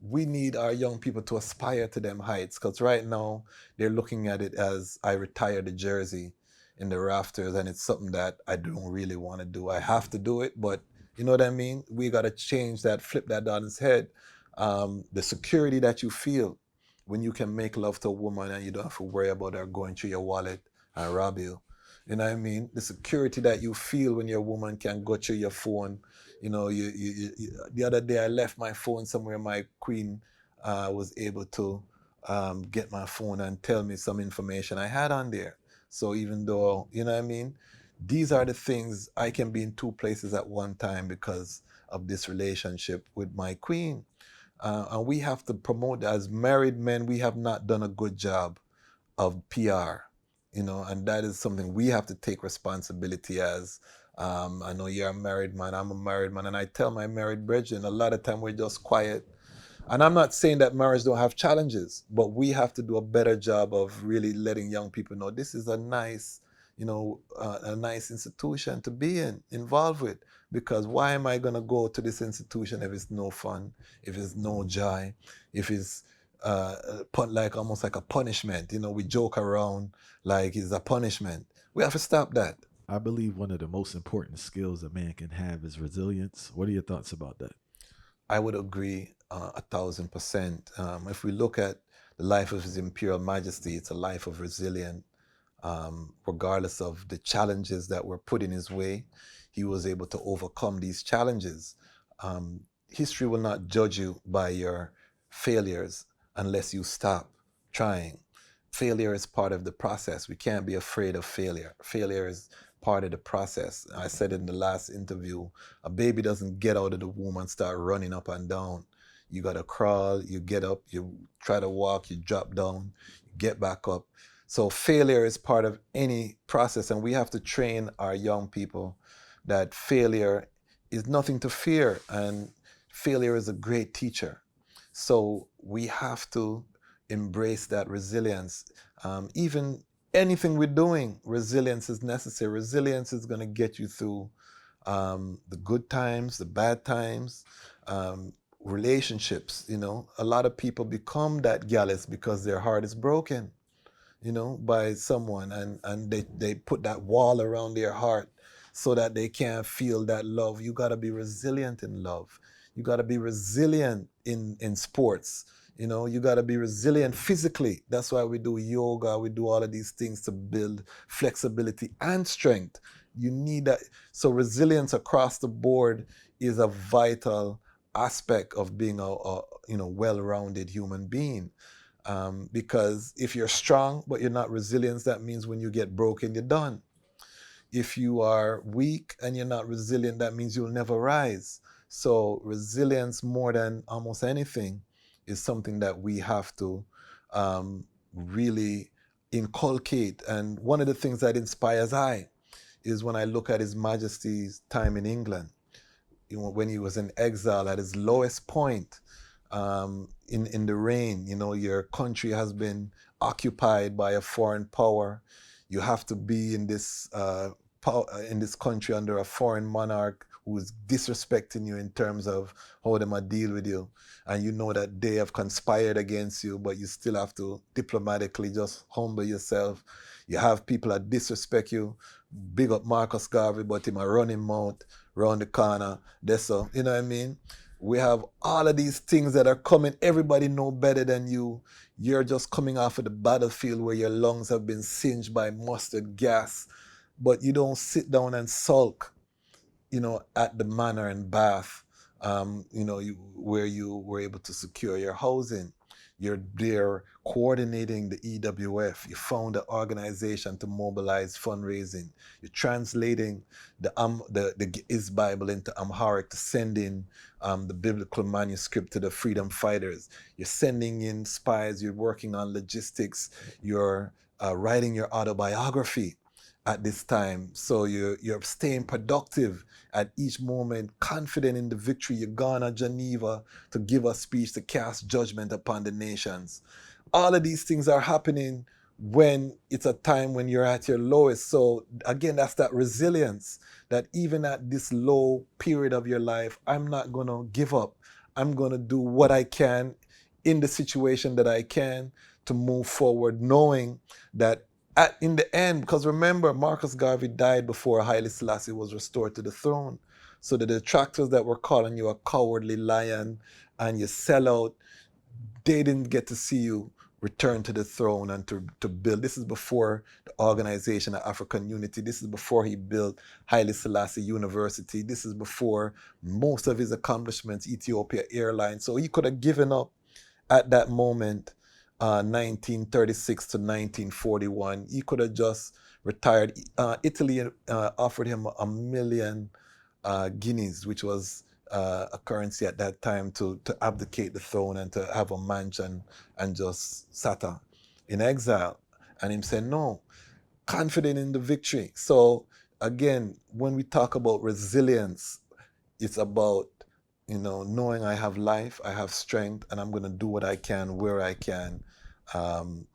we need our young people to aspire to them heights, because right now they're looking at it as I retire the jersey in the rafters, and it's something that I don't really want to do. I have to do it, but you know what I mean? We got to change that, flip that on its head. The security that you feel when you can make love to a woman and you don't have to worry about her going through your wallet and rob you. You know what I mean? The security that you feel when your woman can go through your phone. You know, the other day I left my phone somewhere. My queen was able to get my phone and tell me some information I had on there. So even though, you know what I mean? These are the things. I can be in two places at one time because of this relationship with my queen. And we have to promote that. As married men, we have not done a good job of PR, you know, and that is something we have to take responsibility as. I know you're a married man, I'm a married man, and I tell my married brethren a lot of time we're just quiet. And I'm not saying that marriage don't have challenges, but we have to do a better job of really letting young people know this is a nice, a nice institution to be involved with. Because why am I going to go to this institution if it's no fun, if it's no joy, if it's like almost like a punishment? You know, we joke around like it's a punishment. We have to stop that. I believe one of the most important skills a man can have is resilience. What are your thoughts about that? I would agree 1,000%. If we look at the life of His Imperial Majesty, it's a life of resilience. Regardless of the challenges that were put in his way, he was able to overcome these challenges. History will not judge you by your failures unless you stop trying. Failure is part of the process. We can't be afraid of failure. Failure is part of the process. I said in the last interview, a baby doesn't get out of the womb and start running up and down. You got to crawl, you get up, you try to walk, you drop down, you get back up. So failure is part of any process, and we have to train our young people that failure is nothing to fear, and failure is a great teacher. So we have to embrace that resilience. Even anything we're doing, resilience is necessary. Resilience is going to get you through the good times, the bad times, relationships. You know, a lot of people become that gallus because their heart is broken, you know, by someone, and they put that wall around their heart so that they can't feel that love. You got to be resilient in love. You got to be resilient in sports. You know, you got to be resilient physically. That's why we do yoga. We do all of these things to build flexibility and strength. You need that. So resilience across the board is a vital aspect of being a well-rounded human being. Because if you're strong but you're not resilient, that means when you get broken, you're done. If you are weak and you're not resilient, that means you'll never rise. So resilience, more than almost anything, is something that we have to really inculcate. And one of the things that inspires I is when I look at His Majesty's time in England, when he was in exile at his lowest point, in the reign. You know, your country has been occupied by a foreign power. You have to be in this country under a foreign monarch who is disrespecting you in terms of how they might deal with you, and you know that they have conspired against you, but you still have to diplomatically just humble yourself. You have people that disrespect you. Big up Marcus Garvey, but him a running mouth round the corner. That's so, you know what I mean? We have all of these things that are coming. Everybody know better than you. You're just coming off of the battlefield where your lungs have been singed by mustard gas, but you don't sit down and sulk, you know, at the manor and bath, where you were able to secure your housing. You're there coordinating the EWF. You found an organization to mobilize fundraising. You're translating the Is Bible into Amharic to send in the biblical manuscript to the freedom fighters. You're sending in spies. You're working on logistics. You're writing your autobiography at this time. So you're staying productive at each moment, confident in the victory. You're gone to Geneva to give a speech to cast judgment upon the nations. All of these things are happening when it's a time when you're at your lowest. So again, that's that resilience, that even at this low period of your life, I'm not going to give up. I'm going to do what I can in the situation that I can to move forward, knowing that in the end, because remember, Marcus Garvey died before Haile Selassie was restored to the throne. So the detractors that were calling you a cowardly lion and you sell out, they didn't get to see you return to the throne and to build. This is before the Organization of African Unity. This is before he built Haile Selassie University. This is before most of his accomplishments, Ethiopia Airlines. So he could have given up at that moment, 1936 to 1941. He could have just retired. Italy offered him a million guineas, which was a currency at that time, to abdicate the throne and to have a mansion and just sat in exile. And him said, no, confident in the victory. So again, when we talk about resilience, it's about, knowing I have life, I have strength, and I'm going to do what I can, where I can,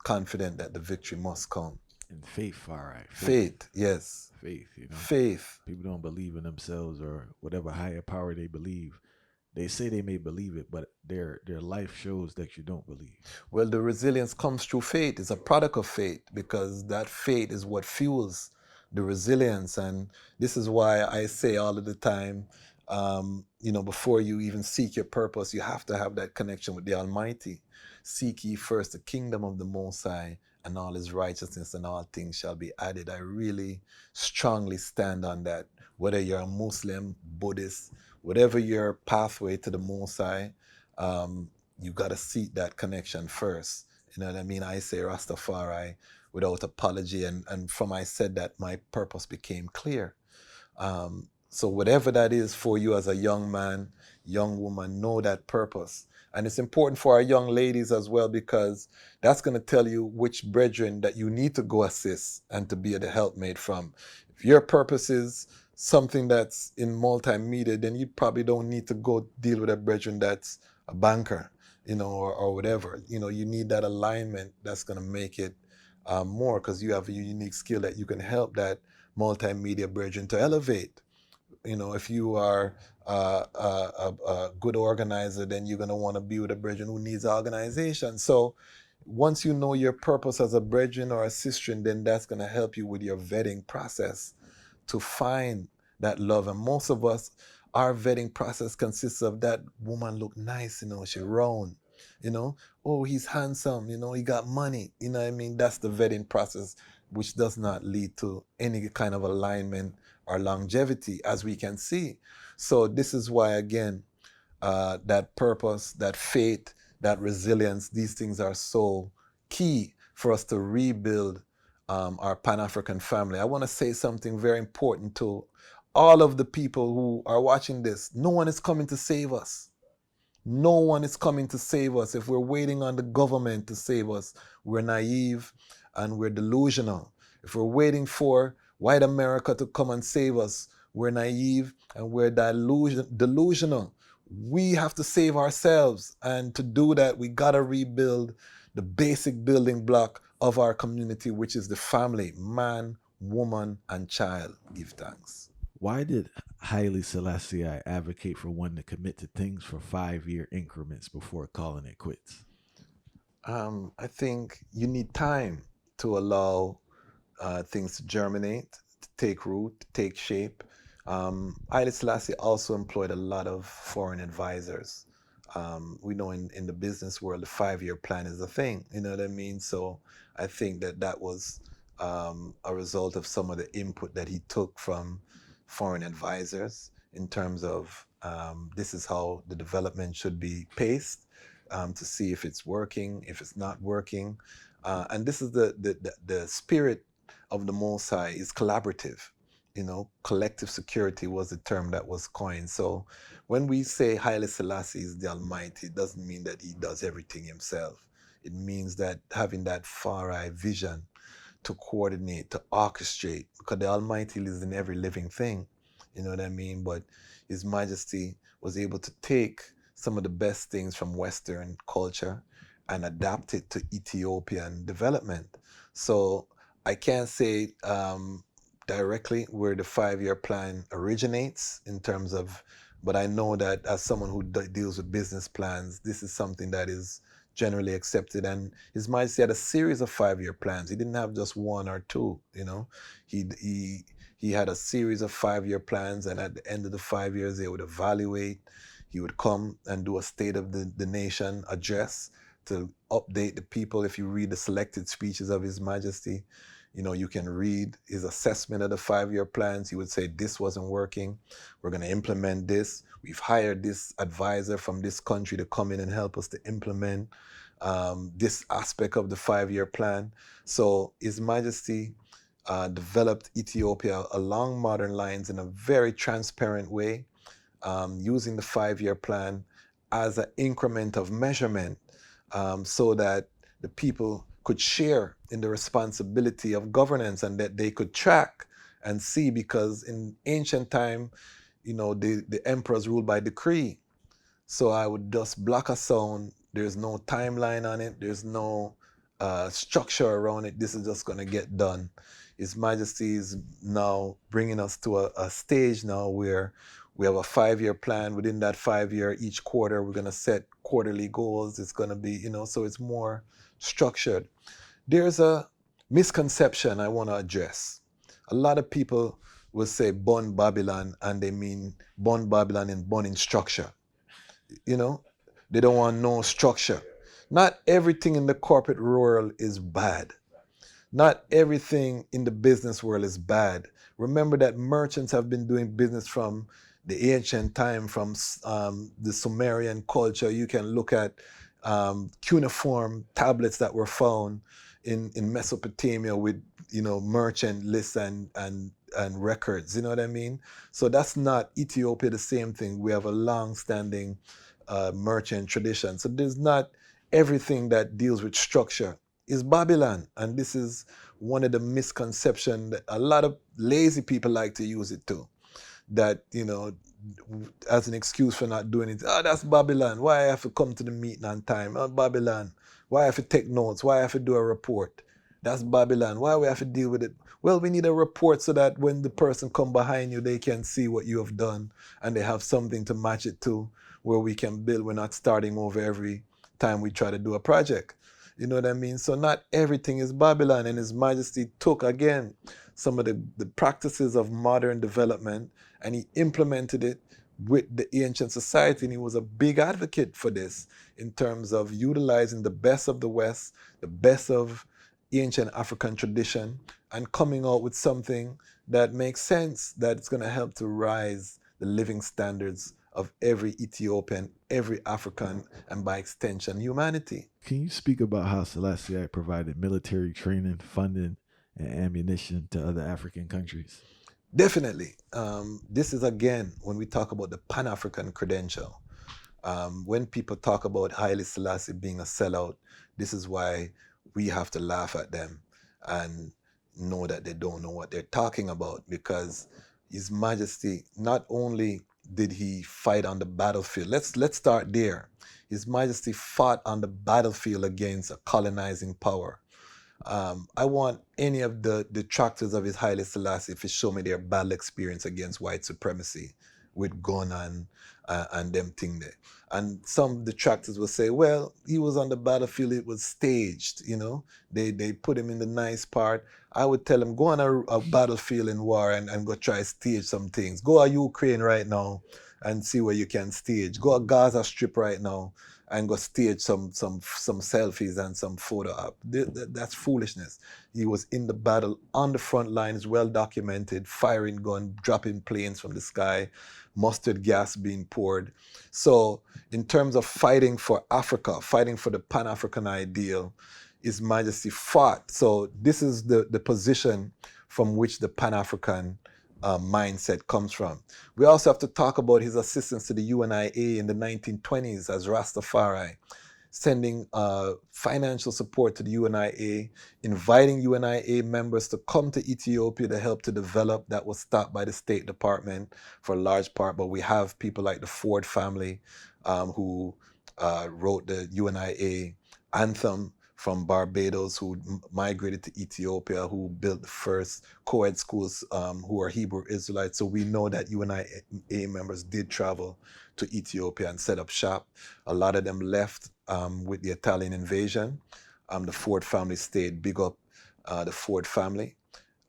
confident that the victory must come. And faith, far right. Faith, yes. Faith, Faith. People don't believe in themselves or whatever higher power they believe. They say they may believe it, but their life shows that you don't believe. Well, the resilience comes through faith. It's a product of faith, because that faith is what fuels the resilience. And this is why I say all of the time, before you even seek your purpose, you have to have that connection with the Almighty. Seek ye first the kingdom of the Most High, and all his righteousness, and all things shall be added. I really strongly stand on that. Whether you're a Muslim, Buddhist, whatever your pathway to the Most High, you got to seek that connection first. You know what I mean? I say Rastafari without apology, and from I said that, my purpose became clear. So whatever that is for you as a young man, young woman, know that purpose. And it's important for our young ladies as well, because that's going to tell you which brethren that you need to go assist and to be the helpmate from. If your purpose is something that's in multimedia, then you probably don't need to go deal with a brethren that's a banker, or whatever. You need that alignment that's going to make it more, because you have a unique skill that you can help that multimedia brethren to elevate. If you are a good organizer, then you're going to want to be with a brethren who needs organization. So once you know your purpose as a brethren or a sister, then that's going to help you with your vetting process to find that love. And most of us, our vetting process consists of that woman look nice, she round, oh, he's handsome, he got money, what I mean? That's the vetting process, which does not lead to any kind of alignment or longevity, as we can see. So this is why, again, that purpose, that faith, that resilience, these things are so key for us to rebuild our Pan-African family. I want to say something very important to all of the people who are watching this. No one is coming to save us. No one is coming to save us. If we're waiting on the government to save us, we're naive and we're delusional. If we're waiting for white America to come and save us, we're naive and we're delusional. We have to save ourselves. And to do that, we got to rebuild the basic building block of our community, which is the family, man, woman, and child. Give thanks. Why did Haile Selassie advocate for one to commit to things for 5-year increments before calling it quits? I think you need time to allow things to germinate, to take root, to take shape. Haile Selassie also employed a lot of foreign advisors. We know in the business world, the 5-year plan is a thing, you know what I mean? So I think that was a result of some of the input that he took from foreign advisors in terms of this is how the development should be paced, to see if it's working, if it's not working. And this is the spirit of the Most High is collaborative. Collective security was the term that was coined. So when we say Haile Selassie is the Almighty, it doesn't mean that he does everything himself. It means that having that far-eye vision to coordinate, to orchestrate, because the Almighty lives in every living thing, you know what I mean? But His Majesty was able to take some of the best things from Western culture and adapt it to Ethiopian development. So I can't say directly where the 5-year plan originates in terms of But I know that as someone who deals with business plans, this is something that is generally accepted. And His Majesty had a series of 5-year plans. He didn't have just one or two, you know. He had a series of 5-year plans, and at the end of the 5 years, they would evaluate. He would come and do a State of the Nation address to update the people. If you read the selected speeches of His Majesty, you know, you can read his assessment of the 5-year plans. He would say, this wasn't working. We're going to implement this. We've hired this advisor from this country to come in and help us to implement this aspect of the 5-year plan. So His Majesty developed Ethiopia along modern lines in a very transparent way, using the 5-year plan as an increment of measurement, so that the people could share in the responsibility of governance and that they could track and see, because in ancient time, you know, the emperors ruled by decree. So I would just block a sound. There's no timeline on it. There's no structure around it. This is just going to get done. His Majesty is now bringing us to a stage now where we have a 5-year plan. Within that 5-year, each quarter, we're going to set quarterly goals. It's going to be, you know, so it's more structured. There's a misconception I want to address. A lot of people will say born Babylon, and they mean born Babylon and born in structure. You know, they don't want no structure. Not everything in the corporate world is bad. Not everything in the business world is bad. Remember that merchants have been doing business from the ancient time, from the Sumerian culture. You can look at cuneiform tablets that were found in Mesopotamia with, you know, merchant lists and records. You know what I mean? So that's not Ethiopia the same thing. We have a long-standing merchant tradition. So there's not everything that deals with structure is Babylon. And this is one of the misconceptions that a lot of lazy people like to use it too. That, you know, as an excuse for not doing it. Oh, that's Babylon. Why I have to come to the meeting on time? Oh, Babylon. Why I have to take notes? Why I have to do a report? That's Babylon. Why we have to deal with it? Well, we need a report so that when the person come behind you, they can see what you have done and they have something to match it to, where we can build. We're not starting over every time we try to do a project. You know what I mean? So not everything is Babylon. And His Majesty took, again, some of the practices of modern development, and he implemented it with the ancient society. And he was a big advocate for this in terms of utilizing the best of the West, the best of ancient African tradition, and coming out with something that makes sense, that it's going to help to rise the living standards of every Ethiopian, every African, and by extension, humanity. Can you speak about how Selassie provided military training, funding, and ammunition to other African countries? Definitely. This is, again, when we talk about the Pan-African credential. When people talk about Haile Selassie being a sellout, this is why we have to laugh at them and know that they don't know what they're talking about, because His Majesty, not only did he fight on the battlefield, let's start there. His Majesty fought on the battlefield against a colonizing power. I want any of the detractors of His Haile Selassie to show me their battle experience against white supremacy with gun and them thing there. And some detractors will say, well, he was on the battlefield, it was staged, you know. They put him in the nice part. I would tell him, go on a battlefield in war and go try stage some things. Go to Ukraine right now and see where you can stage. Go to Gaza Strip right now and go stage some selfies and some photo up. That's foolishness. He was in the battle on the front lines, well documented, firing gun, dropping planes from the sky, mustard gas being poured. So in terms of fighting for Africa, fighting for the Pan-African ideal, His Majesty fought. So this is the position from which the Pan-African mindset comes from. We also have to talk about his assistance to the UNIA in the 1920s as Rastafari, sending financial support to the UNIA, inviting UNIA members to come to Ethiopia to help to develop. That was stopped by the State Department for a large part, but we have people like the Ford family who wrote the UNIA anthem from Barbados who migrated to Ethiopia, who built the first co-ed schools, who are Hebrew Israelites. So we know that UNIA members did travel to Ethiopia and set up shop. A lot of them left with the Italian invasion. The Ford family stayed. Big up the Ford family.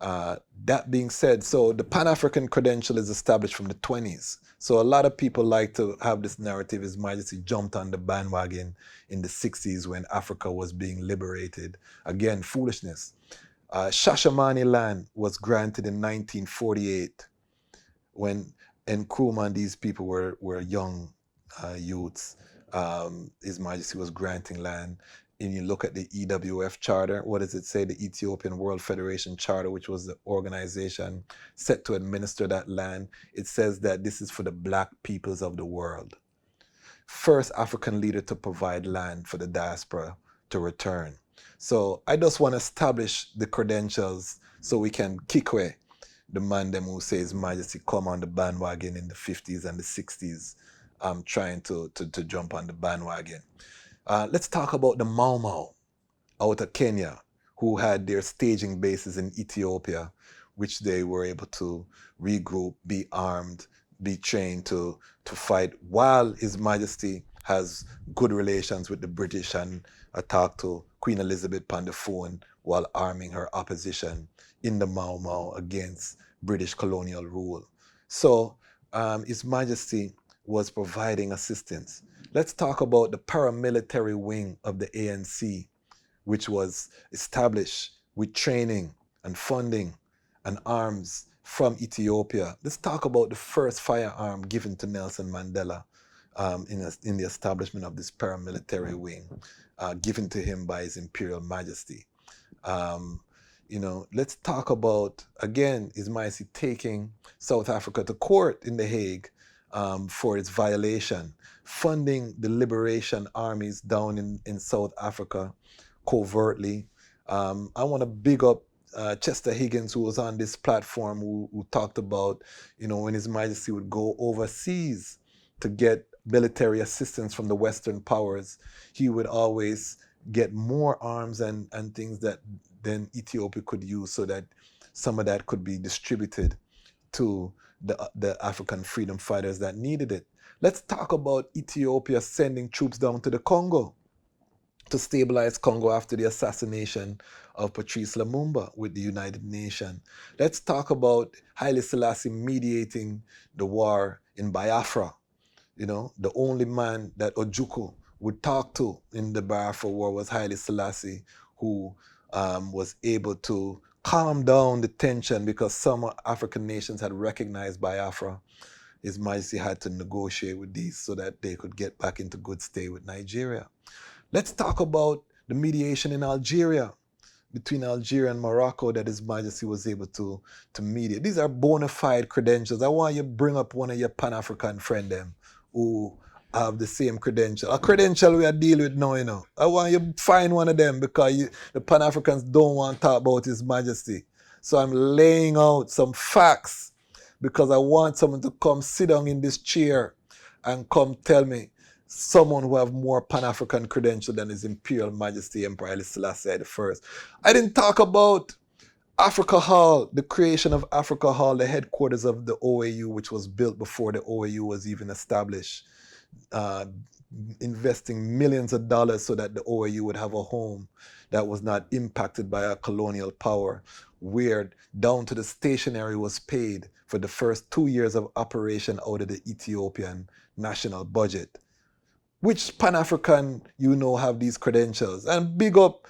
That being said, so the Pan-African credential is established from the 20s. So a lot of people like to have this narrative His Majesty jumped on the bandwagon in the 60s when Africa was being liberated. Again, foolishness. Shashamane land was granted in 1948 when Nkrumah and these people were young youths. His Majesty was granting land. And you look at the EWF Charter, what does it say? The Ethiopian World Federation Charter, which was the organization set to administer that land. It says that this is for the black peoples of the world. First African leader to provide land for the diaspora to return. So I just want to establish the credentials so we can kick away the man them who says His Majesty come on the bandwagon in the 50s and the 60s, trying to jump on the bandwagon. Let's talk about the Mau Mau out of Kenya, who had their staging bases in Ethiopia, which they were able to regroup, be armed, be trained to fight, while His Majesty has good relations with the British, and I talked to Queen Elizabeth on the phone while arming her opposition in the Mau Mau against British colonial rule. So His Majesty was providing assistance. Let's talk about the paramilitary wing of the ANC, which was established with training and funding and arms from Ethiopia. Let's talk about the first firearm given to Nelson Mandela in the establishment of this paramilitary wing, given to him by His Imperial Majesty. Let's talk about, again, His Majesty taking South Africa to court in The Hague for its violation, funding the liberation armies down in South Africa covertly. I want to big up Chester Higgins, who was on this platform, who talked about, when His Majesty would go overseas to get military assistance from the Western powers, he would always get more arms and things that then Ethiopia could use, so that some of that could be distributed to the African freedom fighters that needed it. Let's talk about Ethiopia sending troops down to the Congo to stabilize Congo after the assassination of Patrice Lumumba with the United Nations. Let's talk about Haile Selassie mediating the war in Biafra. The only man that Ojukwu would talk to in the Biafra war was Haile Selassie, who was able to calm down the tension because some African nations had recognized Biafra. His Majesty had to negotiate with these so that they could get back into good stay with Nigeria. Let's talk about the mediation in Algeria, between Algeria and Morocco, that His Majesty was able to mediate. These are bona fide credentials. I want you to bring up one of your Pan-African friend them who have the same credential. A credential we are dealing with now, I want you to find one of them, because the Pan-Africans don't want to talk about His Majesty. So I'm laying out some facts, because I want someone to come sit down in this chair and come tell me someone who have more Pan-African credential than His Imperial Majesty Emperor Haile Selassie I. I didn't talk about Africa Hall, the creation of Africa Hall, the headquarters of the OAU, which was built before the OAU was even established, investing millions of dollars so that the OAU would have a home that was not impacted by a colonial power, where down to the stationery was paid for the first 2 years of operation out of the Ethiopian national budget. Which Pan-African have these credentials? And big up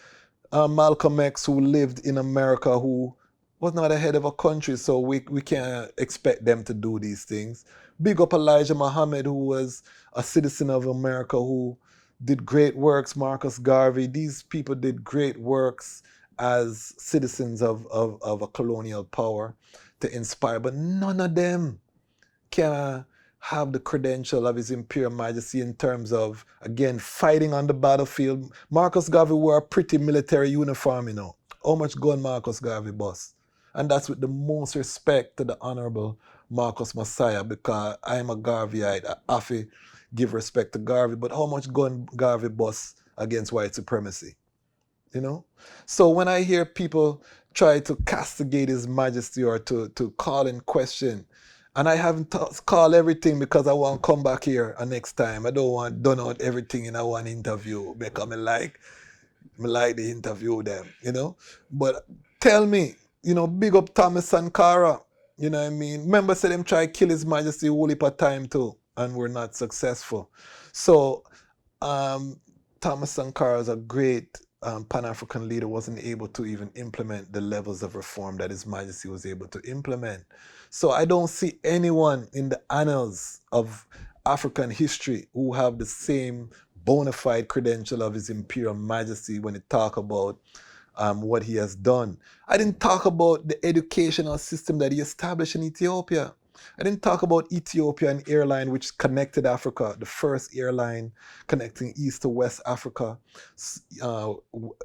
Malcolm X, who lived in America, who was not a head of a country, so we can't expect them to do these things. Big up Elijah Muhammad, who was a citizen of America, who did great works. Marcus Garvey, these people did great works as citizens of a colonial power to inspire, but none of them can have the credential of His Imperial Majesty in terms of, again, fighting on the battlefield. Marcus Garvey wore a pretty military uniform, How much gun Marcus Garvey bust? And that's with the most respect to the Honorable Marcus Messiah, because I am a Garveyite. I have to give respect to Garvey, but how much gun Garvey bust against white supremacy? you know. So when I hear people try to castigate His Majesty or to call in question, and I haven't call everything because I want to come back here next time. I don't want done out everything in a one interview because me like the interview them, you know. But tell me, you know, big up Thomas Sankara, you know what I mean? Remember said them try kill His Majesty a whole heap of time too, and were not successful. So Thomas Sankara is a great Pan-African leader, wasn't able to even implement the levels of reform that His Majesty was able to implement. So I don't see anyone in the annals of African history who have the same bona fide credential of His Imperial Majesty when they talk about what he has done. I didn't talk about the educational system that he established in Ethiopia. I didn't talk about Ethiopian Airline, which connected Africa, the first airline connecting East to West Africa,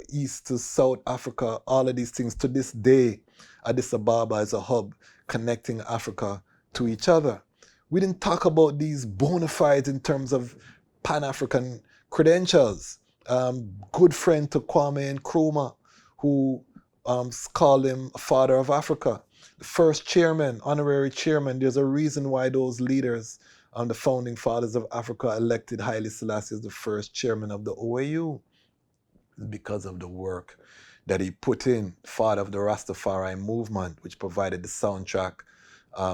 East to South Africa, all of these things. To this day, Addis Ababa is a hub connecting Africa to each other. We didn't talk about these bona fides in terms of Pan-African credentials. Good friend to Kwame Nkrumah, who called him father of Africa. The first chairman, honorary chairman, there's a reason why those leaders, the founding fathers of Africa, elected Haile Selassie as the first chairman of the OAU, because of the work that he put in, father of the Rastafari movement, which provided the soundtrack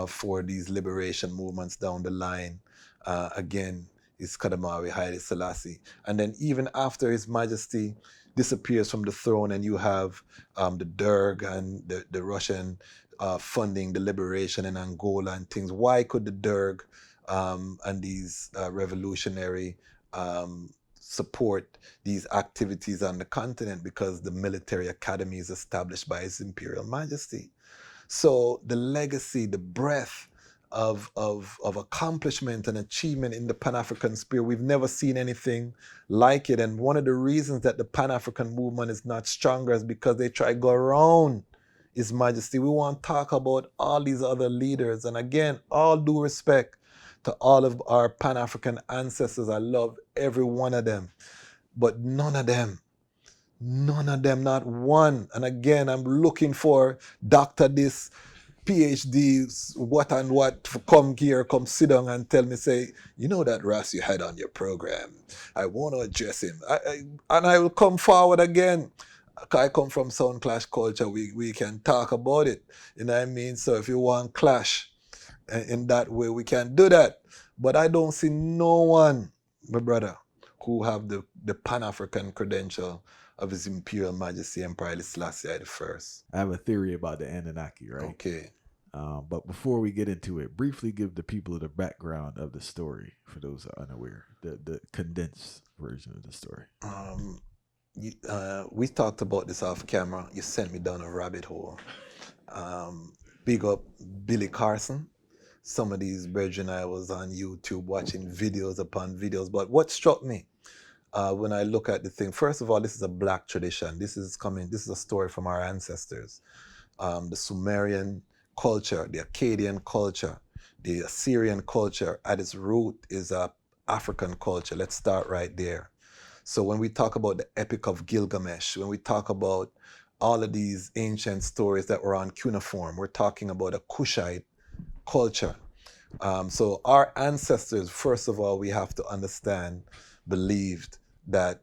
for these liberation movements down the line. Again, is Kadamawi Haile Selassie. And then even after His Majesty disappears from the throne and you have the Derg and the Russian funding the liberation in Angola and things, why could the Derg and these revolutionary support these activities on the continent? Because the military academy is established by His Imperial Majesty. So the legacy, the breadth of accomplishment and achievement in the Pan-African spirit, we've never seen anything like it. And one of the reasons that the Pan-African movement is not stronger is because they try to go around His Majesty. We want to talk about all these other leaders. And again, all due respect to all of our Pan-African ancestors. I love every one of them. But none of them, not one. And again, I'm looking for Dr. This, PhDs, what and what, to come here, come sit down and tell me, say, you know that Ras you had on your program, I want to address him. And I will come forward again. I come from Sound Clash culture. We can talk about it. You know what I mean? So if you want clash in that way, we can do that. But I don't see no one, my brother, who have the Pan-African credential of His Imperial Majesty Emperor Haile Selassie I. I have a theory about the Anunnaki, right? Okay. But before we get into it, briefly give the people the background of the story for those who are unaware, the condensed version of the story. We talked about this off camera. You sent me down a rabbit hole. Big up Billy Carson. Some of these brethren, I was on YouTube watching videos upon videos. But what struck me when I look at the thing, first of all, this is a black tradition. This is a story from our ancestors. The Sumerian culture, the Akkadian culture, the Assyrian culture, at its root is a African culture. Let's start right there. So when we talk about the Epic of Gilgamesh, when we talk about all of these ancient stories that were on cuneiform, we're talking about a Kushite culture. So our ancestors, first of all, we have to understand, believed that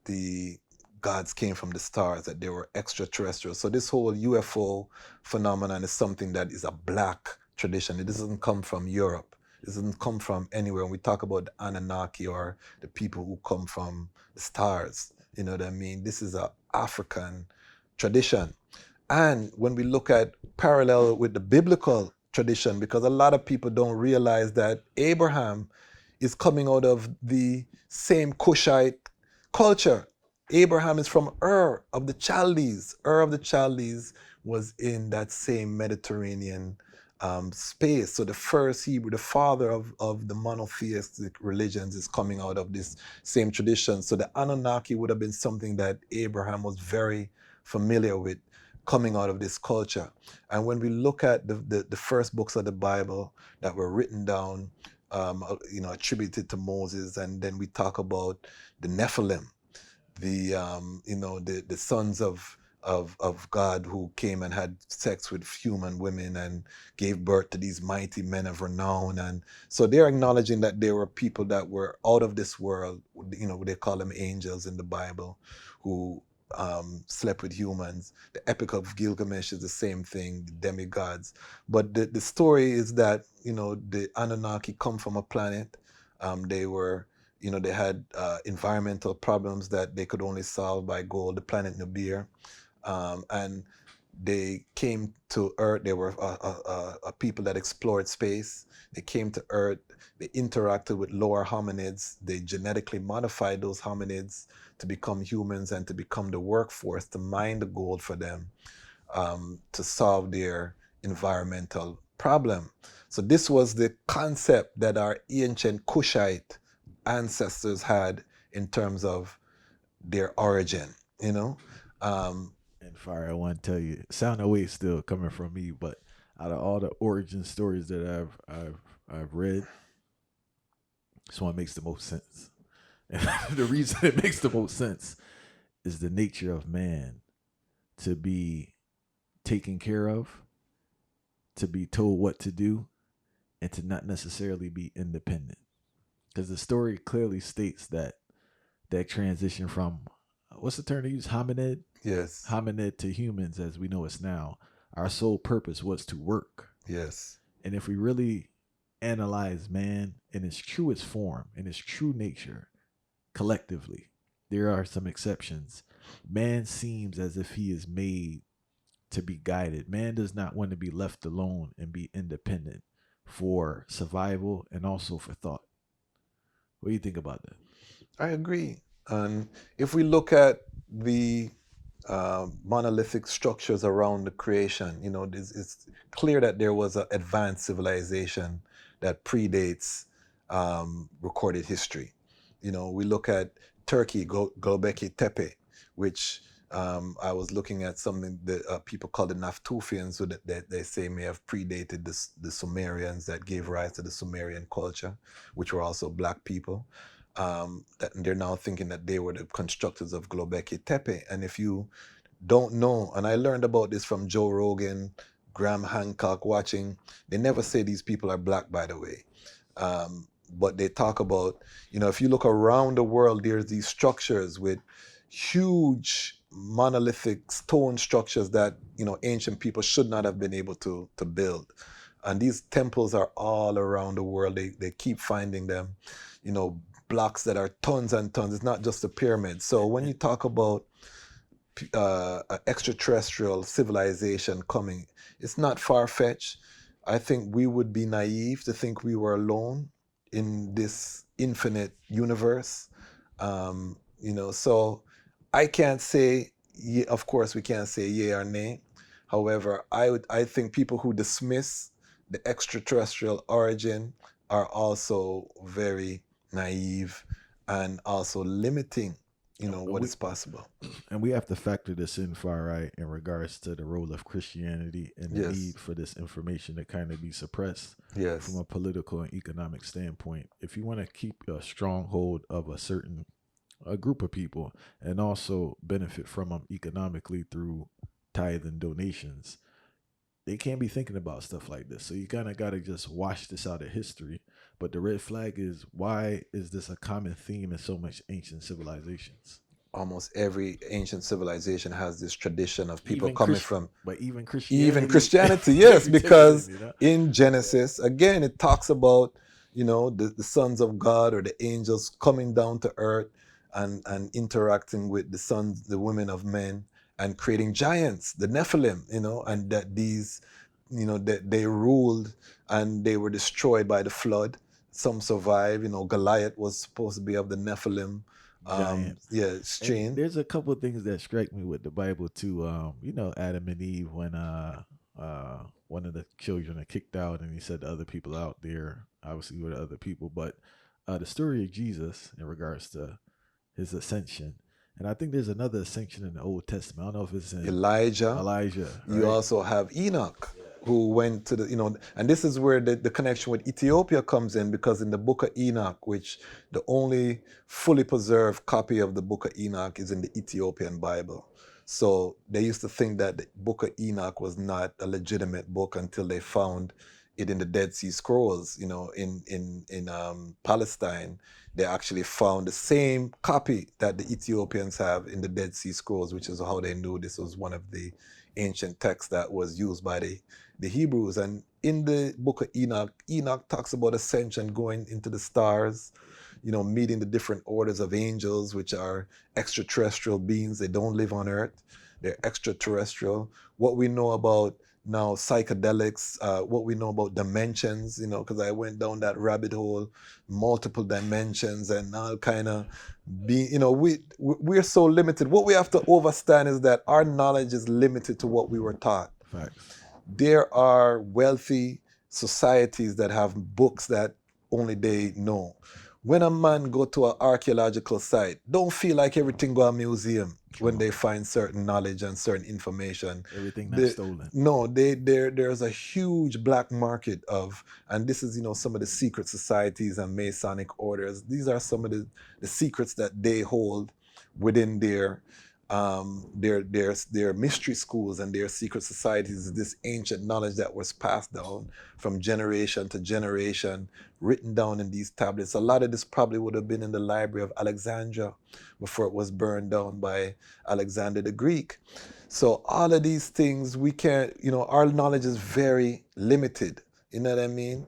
the gods came from the stars, that they were extraterrestrials. So this whole UFO phenomenon is something that is a black tradition. It doesn't come from Europe. It doesn't come from anywhere. When we talk about the Anunnaki or the people who come from the stars, you know what I mean? This is an African tradition. And when we look at parallel with the biblical tradition, because a lot of people don't realize that Abraham is coming out of the same Kushite culture. Abraham is from Ur of the Chaldees. Ur of the Chaldees was in that same Mediterranean space. So the first Hebrew, the father of the monotheistic religions, is coming out of this same tradition. So the Anunnaki would have been something that Abraham was very familiar with, coming out of this culture. And when we look at the first books of the Bible that were written down, attributed to Moses, and then we talk about the Nephilim, the sons of God who came and had sex with human women and gave birth to these mighty men of renown. And so they're acknowledging that there were people that were out of this world, they call them angels in the Bible, who slept with humans. The Epic of Gilgamesh is the same thing, the demigods. But the story is that, the Anunnaki come from a planet. They were, they had environmental problems that they could only solve by gold, the planet Nibiru. And they came to Earth. They were a people that explored space. They came to Earth. They interacted with lower hominids. They genetically modified those hominids to become humans and to become the workforce, to mine the gold for them, to solve their environmental problem. So this was the concept that our ancient Kushite ancestors had in terms of their origin, And fire, I want to tell you, sound away still coming from me, but out of all the origin stories that I've read, this one makes the most sense. And the reason it makes the most sense is the nature of man to be taken care of, to be told what to do, and to not necessarily be independent. Because the story clearly states that transition from, what's the term they use, hominid? Yes. Hominid to humans as we know us now, our sole purpose was to work. Yes. And if we really analyze man in its truest form, in its true nature, collectively, there are some exceptions. Man seems as if he is made to be guided. Man does not want to be left alone and be independent for survival and also for thought. What do you think about that? I agree. And if we look at the monolithic structures around the creation, it's clear that there was an advanced civilization that predates recorded history. We look at Turkey, Göbekli Tepe, which I was looking at something that people call the Naftufians, so that they say may have predated the Sumerians that gave rise to the Sumerian culture, which were also black people. That they're now thinking that they were the constructors of Göbekli Tepe. And if you don't know, and I learned about this from Joe Rogan, Graham Hancock watching, they never say these people are black, by the way. But they talk about, if you look around the world, there's these structures with huge monolithic stone structures that, ancient people should not have been able to build. And these temples are all around the world. They keep finding them, blocks that are tons and tons. It's not just a pyramid. So when you talk about extraterrestrial civilization coming, it's not far-fetched. I think we would be naive to think we were alone in this infinite universe. So I can't say, of course we can't say yay or nay. However, I think people who dismiss the extraterrestrial origin are also very naive and also limiting, what is possible. And we have to factor this in, far right, in regards to the role of Christianity and the need for this information to kind of be suppressed from a political and economic standpoint. If you want to keep a stronghold of a group of people and also benefit from them economically through tithe and donations, they can't be thinking about stuff like this. So you kind of got to just wash this out of history. But the red flag is, why is this a common theme in so much ancient civilizations? Almost every ancient civilization has this tradition of people coming from... But even Christianity. Even Christianity, yes, because in Genesis, again, it talks about, the sons of God or the angels coming down to earth and interacting with the women of men and creating giants, the Nephilim, and that these, that they ruled and they were destroyed by the flood. Some survived. Goliath was supposed to be of the Nephilim. Strain. And there's a couple of things that strike me with the Bible too. Adam and Eve, when one of the children are kicked out, and he said to other people out there, obviously were the other people, but the story of Jesus in regards to his ascension. And I think there's another ascension in the Old Testament. I don't know if it's in Elijah. Right? You also have Enoch. who went to the, and this is where the connection with Ethiopia comes in, because in the Book of Enoch, which the only fully preserved copy of the Book of Enoch is in the Ethiopian Bible. So they used to think that the Book of Enoch was not a legitimate book until they found it in the Dead Sea Scrolls. In Palestine, they actually found the same copy that the Ethiopians have in the Dead Sea Scrolls, which is how they knew this was one of the ancient texts that was used by the Hebrews. And in the Book of Enoch, Enoch talks about ascension, going into the stars, meeting the different orders of angels, which are extraterrestrial beings. They don't live on Earth. They're extraterrestrial. What we know about now psychedelics, what we know about dimensions, because I went down that rabbit hole, multiple dimensions and all kind of being, we're so limited. What we have to understand is that our knowledge is limited to what we were taught. Facts. There are wealthy societies that have books that only they know. When a man go to an archaeological site, don't feel like everything go a museum. True. When they find certain knowledge and certain information. Everything not stolen. No, there's a huge black market of, and this is, some of the secret societies and Masonic orders. These are some of the secrets that they hold within their mystery schools and their secret societies. This ancient knowledge that was passed down from generation to generation, written down in these tablets. A lot of this probably would have been in the Library of Alexandria before it was burned down by Alexander the Greek. So all of these things, we can't, our knowledge is very limited. You know what I mean?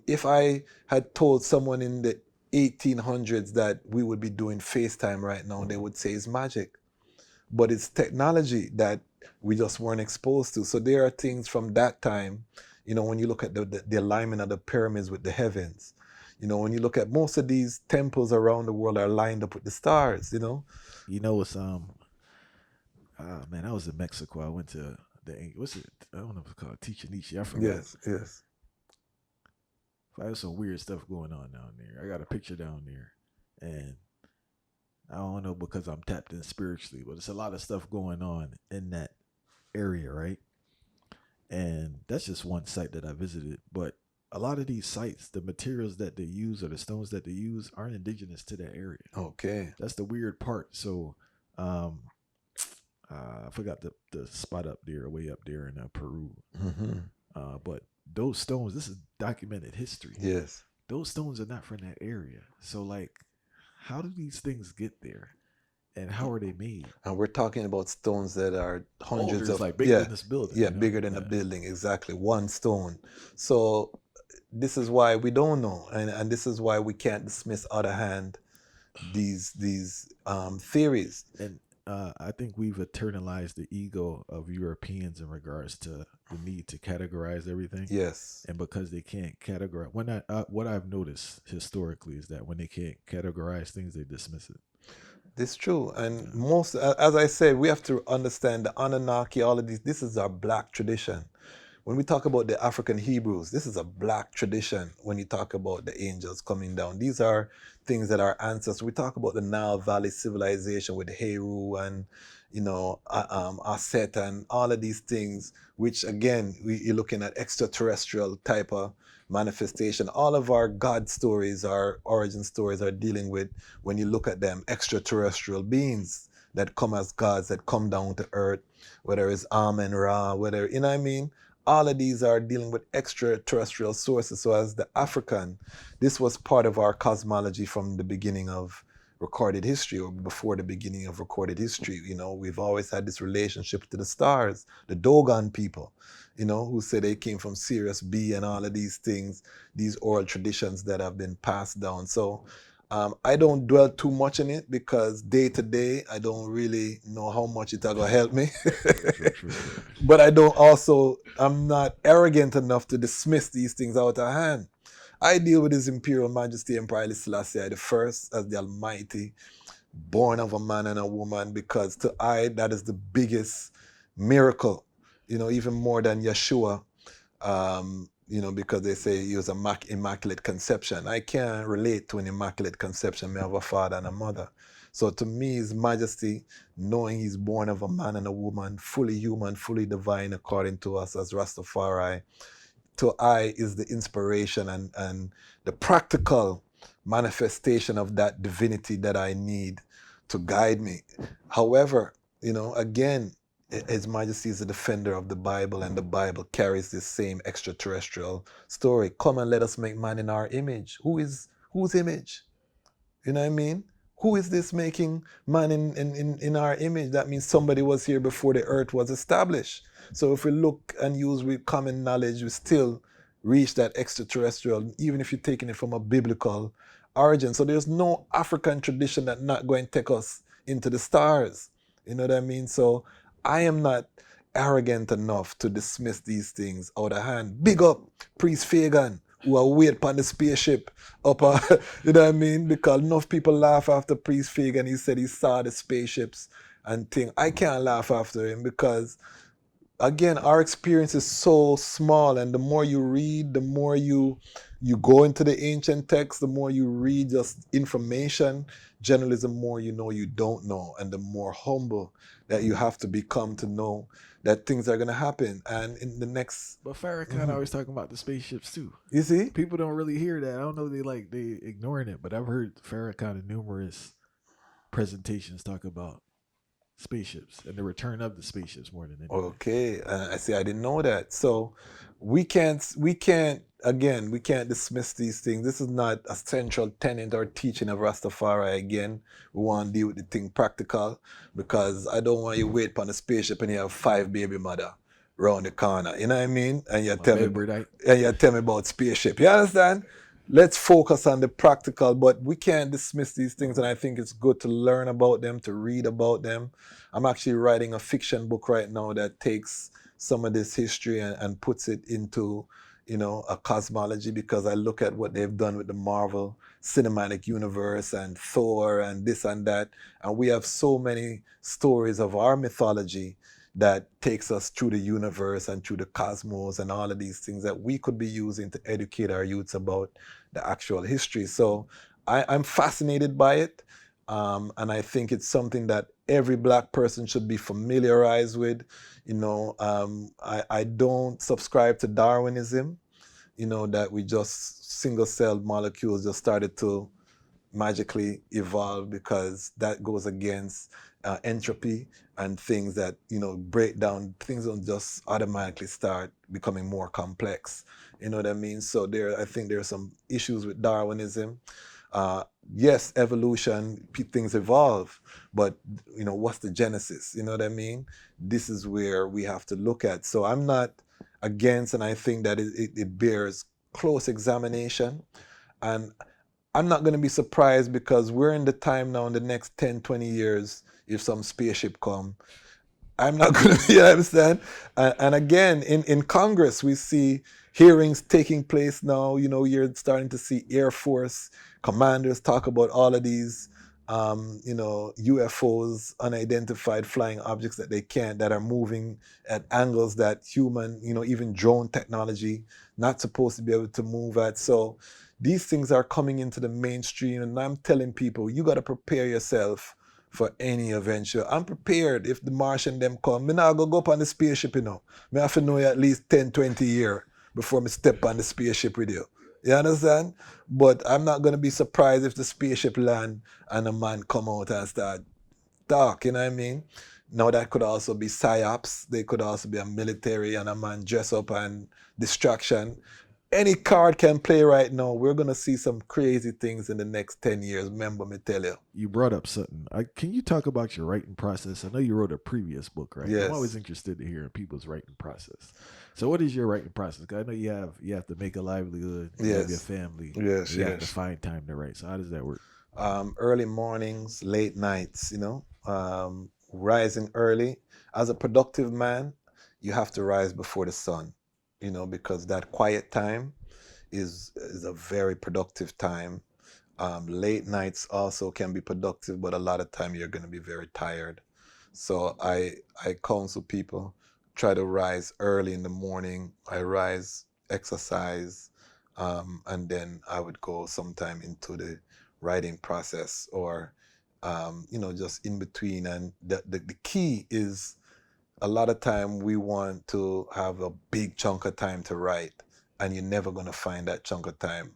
If I had told someone in the 1800s that we would be doing FaceTime right now, they would say it's magic. But it's technology that we just weren't exposed to. So there are things from that time, when you look at the alignment of the pyramids with the heavens, when you look at most of these temples around the world are lined up with the stars, it's man, I was in Mexico. I went to what's it? I don't know if it's called Chichen Itza. I forgot. Yes. There's some weird stuff going on down there. I got a picture down there, and I don't know because I'm tapped in spiritually, but it's a lot of stuff going on in that area, right? And that's just one site that I visited. But a lot of these sites, the materials that they use or the stones that they use aren't indigenous to that area. Okay. That's the weird part. So I forgot the spot up there, way up there in Peru. Mm-hmm. But those stones, this is documented history. Yes. Those stones are not from that area. So like, how do these things get there, and how are they made? And we're talking about stones that are hundreds of, like bigger than this building. Yeah, bigger than a building, exactly. One stone. So this is why we don't know, and this is why we can't dismiss out of hand these theories. And I think we've eternalized the ego of Europeans in regards to the need to categorize everything. Yes. And because they can't categorize, what I've noticed historically is that when they can't categorize things, they dismiss it. It's true. And most, as I said, we have to understand the Anunnaki, all of these, this is our black tradition. When we talk about the African Hebrews, this is a black tradition. When you talk about the angels coming down, these are things that our ancestors, we talk about the Nile Valley civilization with Heru and, Aset and all of these things, which again, you're looking at extraterrestrial type of manifestation. All of our God stories, our origin stories are dealing with, when you look at them, extraterrestrial beings that come as gods, that come down to earth, whether it's Amen Ra, whether, you know what I mean? All of these are dealing with extraterrestrial sources. So as the African, this was part of our cosmology from the beginning of recorded history, or before the beginning of recorded history. We've always had this relationship to the stars, the Dogon people, who say they came from Sirius B and all of these things, these oral traditions that have been passed down. So I don't dwell too much in it, because day to day, I don't really know how much it's going to help me. True. But I'm not arrogant enough to dismiss these things out of hand. I deal with His Imperial Majesty Emperor Haile Selassie the First as the Almighty, born of a man and a woman, because to I, that is the biggest miracle, even more than Yeshua. Because they say he was immaculate conception. I can't relate to an immaculate conception. I have a father and a mother. So to me, His Majesty, knowing He's born of a man and a woman, fully human, fully divine, according to us as Rastafari, to I is the inspiration and the practical manifestation of that divinity that I need to guide me. However, again, His Majesty is the defender of the Bible, and the Bible carries this same extraterrestrial story. Come and let us make man in our image. Whose image? You know what I mean? Who is this making man in our image? That means somebody was here before the earth was established. So if we look and use with common knowledge, we still reach that extraterrestrial, even if you're taking it from a biblical origin. So there's no African tradition that not going to take us into the stars. You know what I mean? So I am not arrogant enough to dismiss these things out of hand. Big up Priest Fagan, who are wait upon the spaceship up, you know what I mean? Because enough people laugh after Priest Fagan. He said he saw the spaceships and thing. I can't laugh after him because, again, our experience is so small, and the more you read, the more you go into the ancient text, the more you read just information, generally the more you know you don't know, and the more humble that you have to become to know that things are going to happen. And in the next... But Farrakhan always talking about the spaceships too. You see? People don't really hear that. I don't know, they ignoring it, but I've heard Farrakhan in numerous presentations talk about spaceships and the return of the spaceships more than anything. Okay, I see. I didn't know that. So we can't dismiss these things. This is not a central tenet or teaching of Rastafari. Again, we want to deal with the thing practical, because I don't want you wait upon a spaceship and you have 5 baby mother around the corner. You know what I mean? And you tell me about spaceship. You understand? Let's focus on the practical, but we can't dismiss these things, and I think it's good to learn about them, to read about them. I'm actually writing a fiction book right now that takes some of this history and puts it into, a cosmology, because I look at what they've done with the Marvel Cinematic Universe and Thor and this and that, and we have so many stories of our mythology that takes us through the universe and through the cosmos and all of these things that we could be using to educate our youths about the actual history. So I'm fascinated by it. And I think it's something that every Black person should be familiarized with. I don't subscribe to Darwinism, that we just single-celled molecules just started to magically evolve, because that goes against entropy and things that break down. Things don't just automatically start becoming more complex. You know what I mean? So I think there are some issues with Darwinism. Yes, evolution, things evolve, but what's the genesis? You know what I mean? This is where we have to look at. So I'm not against, and I think that it bears close examination. And I'm not going to be surprised, because we're in the time now in the next 10, 20 years, if some spaceship come, I'm not going to, you understand? And again, in Congress, we see hearings taking place now. You're starting to see Air Force commanders talk about all of these, UFOs, unidentified flying objects that are moving at angles that human, even drone technology, not supposed to be able to move at. So these things are coming into the mainstream, and I'm telling people, you got to prepare yourself for any eventual. I'm prepared if the Martian them come. Me not go up on the spaceship, Me have to know you at least 10, 20 years before me step on the spaceship with you. You understand? But I'm not going to be surprised if the spaceship land and a man come out and start talk, you know what I mean? Now that could also be psyops. They could also be a military and a man dress up and distraction. Any card can play right now. We're going to see some crazy things in the next 10 years. Remember me tell you. You brought up something. Can you talk about your writing process? I know you wrote a previous book, right? Yes. I'm always interested to hear people's writing process. So what is your writing process? Because I know you have to make a livelihood. You have your family. Yes, you have to find time to write. So how does that work? Early mornings, late nights, rising early. As a productive man, you have to rise before the sun, because that quiet time is a very productive time. Late nights also can be productive, but a lot of time you're going to be very tired. So I counsel people, try to rise early in the morning. I rise, exercise, and then I would go sometime into the writing process, or just in between. And the key is, a lot of time we want to have a big chunk of time to write, and you're never going to find that chunk of time.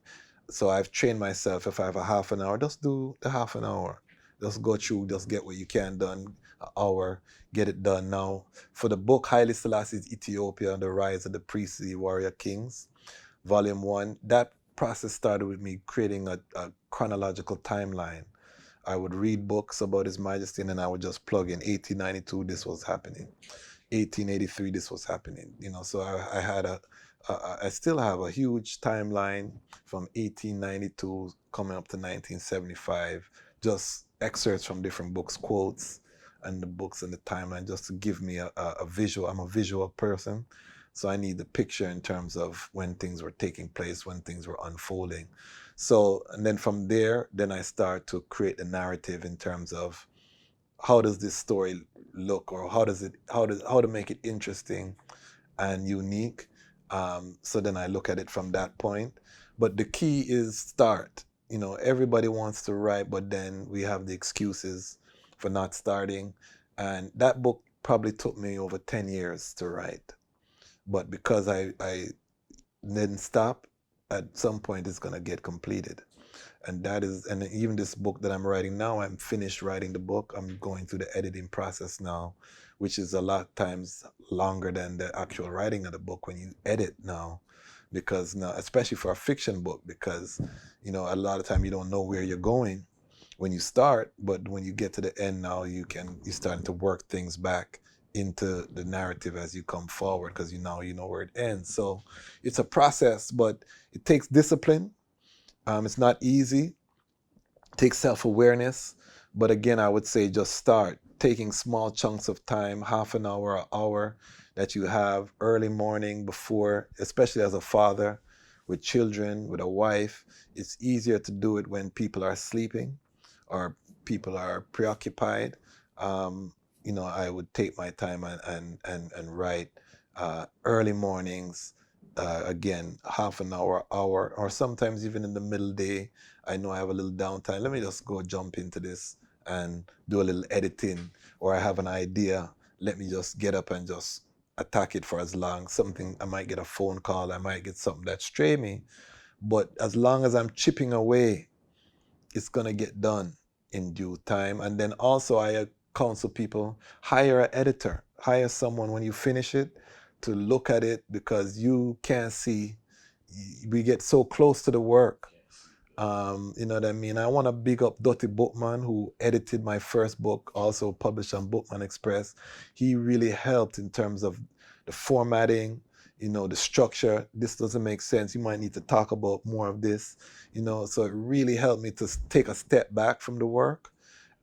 So I've trained myself, if I have a half an hour, just do the half an hour. Just go through, just get what you can done, an hour, get it done. Now, for the book, Haile Selassie's Ethiopia and the Rise of the Priestly Warrior Kings, Volume 1, that process started with me creating a chronological timeline. I would read books about His Majesty, and then I would just plug in 1892, this was happening. 1883, this was happening. So I had I still have a huge timeline from 1892 coming up to 1975, just excerpts from different books, quotes, and the books and the timeline, just to give me a visual. I'm a visual person, so I need the picture in terms of when things were taking place, when things were unfolding. So, and then from there, then I start to create the narrative in terms of how does this story look, or how to make it interesting and unique. So then I look at it from that point. But the key is start. Everybody wants to write, but then we have the excuses for not starting. And that book probably took me over 10 years to write. But because I didn't stop, at some point it's going to get completed. And even this book that I'm writing now, I'm finished writing the book. I'm going through the editing process now, which is a lot times longer than the actual writing of the book when you edit now. Because now, especially for a fiction book, because a lot of time you don't know where you're going when you start, but when you get to the end now, you're starting to work things back into the narrative as you come forward, because you know where it ends. So it's a process, but it takes discipline. It's not easy. It takes self-awareness. But again, I would say just start taking small chunks of time, half an hour, an hour that you have early morning before, especially as a father with children, with a wife. It's easier to do it when people are sleeping or people are preoccupied. I would take my time and write early mornings. Again, half an hour, or sometimes even in the middle day. I know I have a little downtime. Let me just go jump into this and do a little editing, or I have an idea. Let me just get up and just attack it for as long. Something, I might get a phone call, I might get something that stray me. But as long as I'm chipping away, it's going to get done in due time. And then also I counsel people, hire an editor, hire someone when you finish it to look at it, because you can't see. We get so close to the work. You know what I mean? I want to big up Dottie Bookman, who edited my first book, also published on Bookman Express. He really helped in terms of the formatting, the structure. This doesn't make sense. You might need to talk about more of this, so it really helped me to take a step back from the work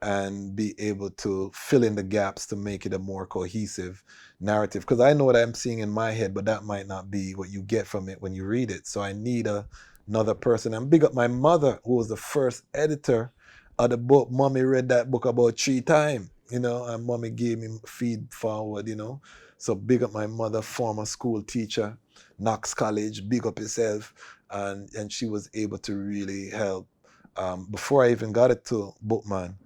and be able to fill in the gaps to make it a more cohesive narrative. Because I know what I'm seeing in my head, but that might not be what you get from it when you read it. So I need another person. And big up my mother, who was the first editor of the book. Mommy read that book about 3 times, and mommy gave me feed forward, So big up my mother, former school teacher, Knox College, big up yourself. And she was able to really help. Before I even got it to Bookman,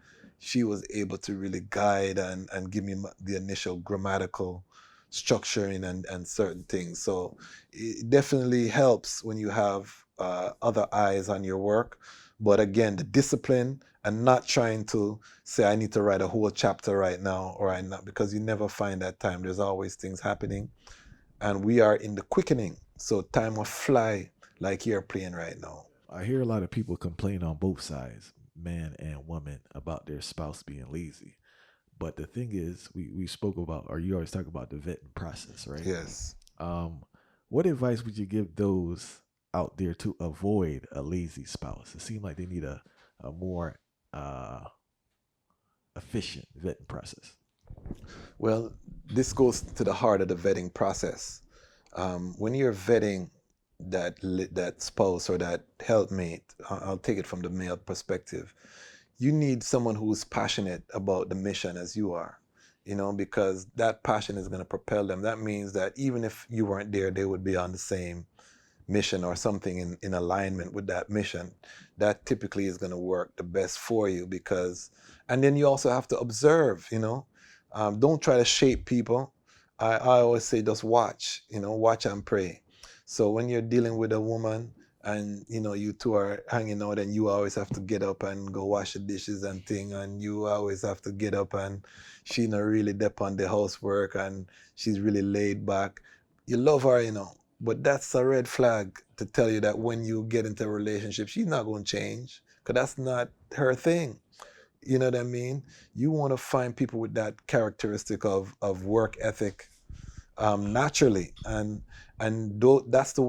she was able to really guide and give me the initial grammatical structuring and certain things. So it definitely helps when you have other eyes on your work. But again, the discipline and not trying to say, I need to write a whole chapter right now, or I not, because you never find that time. There's always things happening. And we are in the quickening. So time will fly like you're playing right now. I hear a lot of people complain on both sides, man and woman, about their spouse being lazy. But the thing is, we spoke about, or you always talk about the vetting process, right? Yes. What advice would you give those out there to avoid a lazy spouse? It seems like they need a more efficient vetting process. Well, this goes to the heart of the vetting process. When you're vetting that spouse or that helpmate, I'll take it from the male perspective. You need someone who's passionate about the mission as you are, because that passion is going to propel them. That means that even if you weren't there, they would be on the same mission or something in alignment with that mission, that typically is going to work the best for you. Because, and then you also have to observe, don't try to shape people. I always say just watch, watch and pray. So when you're dealing with a woman and you two are hanging out and you always have to get up and go wash the dishes and thing, and you always have to get up and she not really dep on the housework and she's really laid back, you love her, but that's a red flag to tell you that when you get into a relationship, she's not going to change, because that's not her thing. You know what I mean? You want to find people with that characteristic of work ethic, naturally, and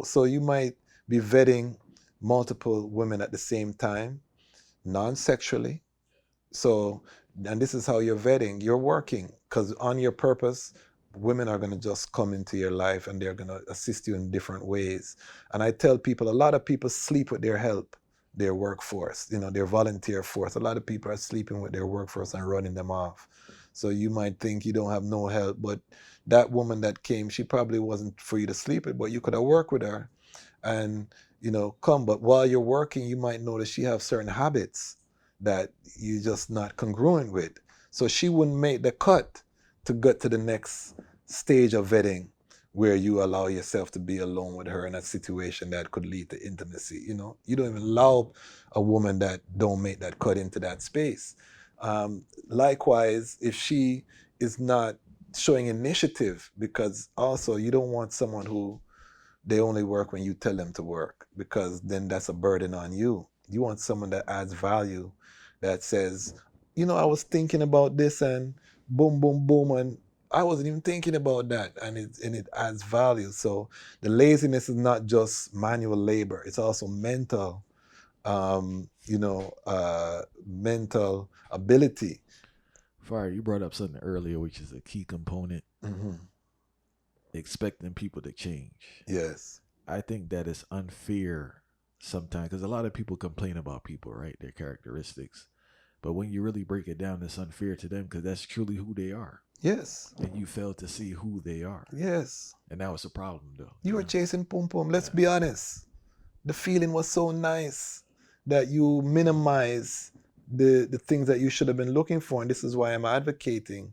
so you might be vetting multiple women at the same time, non-sexually. So, and this is how you're vetting. You're working, because on your purpose, women are going to just come into your life and they're going to assist you in different ways. And I tell people, a lot of people sleep with their help, their workforce, their volunteer force. A lot of people are sleeping with their workforce and running them off. So you might think you don't have no help, but that woman that came, she probably wasn't for you to sleep with, but you could have worked with her and, come. But while you're working, you might notice she have certain habits that you're just not congruent with. So she wouldn't make the cut to get to the next stage of vetting, where you allow yourself to be alone with her in a situation that could lead to intimacy. You don't even allow a woman that don't make that cut into that space. Likewise, if she is not showing initiative, because also you don't want someone who they only work when you tell them to work, because then that's a burden on you. You want someone that adds value, that says, I was thinking about this and boom, boom, boom, and I wasn't even thinking about that, and it adds value. So the laziness is not just manual labor; it's also mental, mental ability. Fire, you brought up something earlier, which is a key component. Mm-hmm. Expecting people to change. Yes. I think that is unfair sometimes, because a lot of people complain about people, right? Their characteristics. But when you really break it down, it's unfair to them, because that's truly who they are. Yes. And you fail to see who they are. Yes. And that was a problem, though. You were chasing pum pum. Let's be honest. The feeling was so nice that you minimize the things that you should have been looking for. And this is why I'm advocating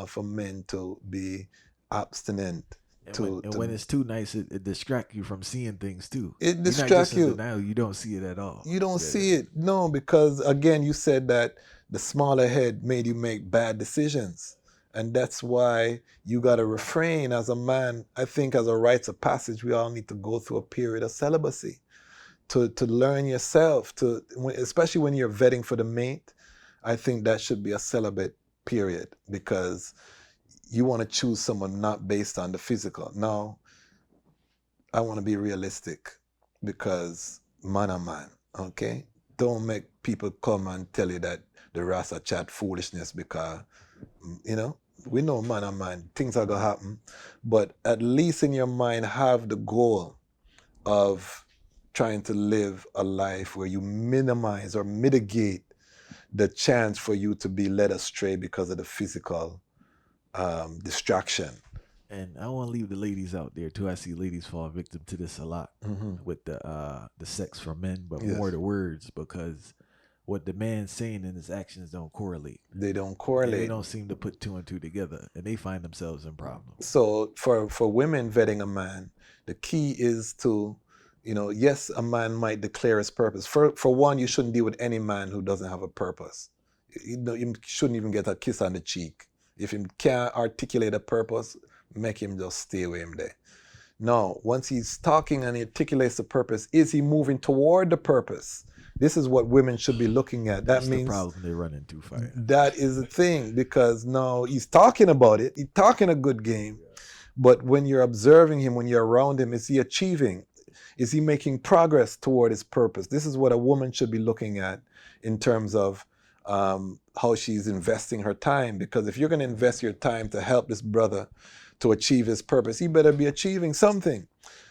for men to be abstinent. And when it's too nice, it distracts you from seeing things too. It distracts you. Now you don't see it at all. You don't see it. No, because again, you said that the smaller head made you make bad decisions. And that's why you got to refrain as a man. I think as a rites of passage, we all need to go through a period of celibacy to learn yourself, especially when you're vetting for the mate. I think that should be a celibate period, because you want to choose someone not based on the physical. No, I want to be realistic, because man a man, okay? Don't make people come and tell you that the Rasta chat foolishness, because, we know man a man, things are going to happen. But at least in your mind, have the goal of trying to live a life where you minimize or mitigate the chance for you to be led astray because of the physical distraction. And I want to leave the ladies out there too. I see ladies fall victim to this a lot, with the sex for men, but more the words, because what the man's saying and his actions don't correlate. They don't correlate. And they don't seem to put two and two together, and they find themselves in problems. So for women vetting a man, the key is to, yes, a man might declare his purpose. For one, you shouldn't deal with any man who doesn't have a purpose. You shouldn't even get a kiss on the cheek. If he can't articulate a purpose, make him just stay away from there. No, once he's talking and he articulates the purpose, is he moving toward the purpose? This is what women should be looking at. That means the problem they run into, Fire. That is the thing, because now he's talking about it. He's talking a good game. But when you're observing him, when you're around him, is he achieving? Is he making progress toward his purpose? This is what a woman should be looking at in terms of how she's investing her time. Because if you're going to invest your time to help this brother to achieve his purpose, he better be achieving something.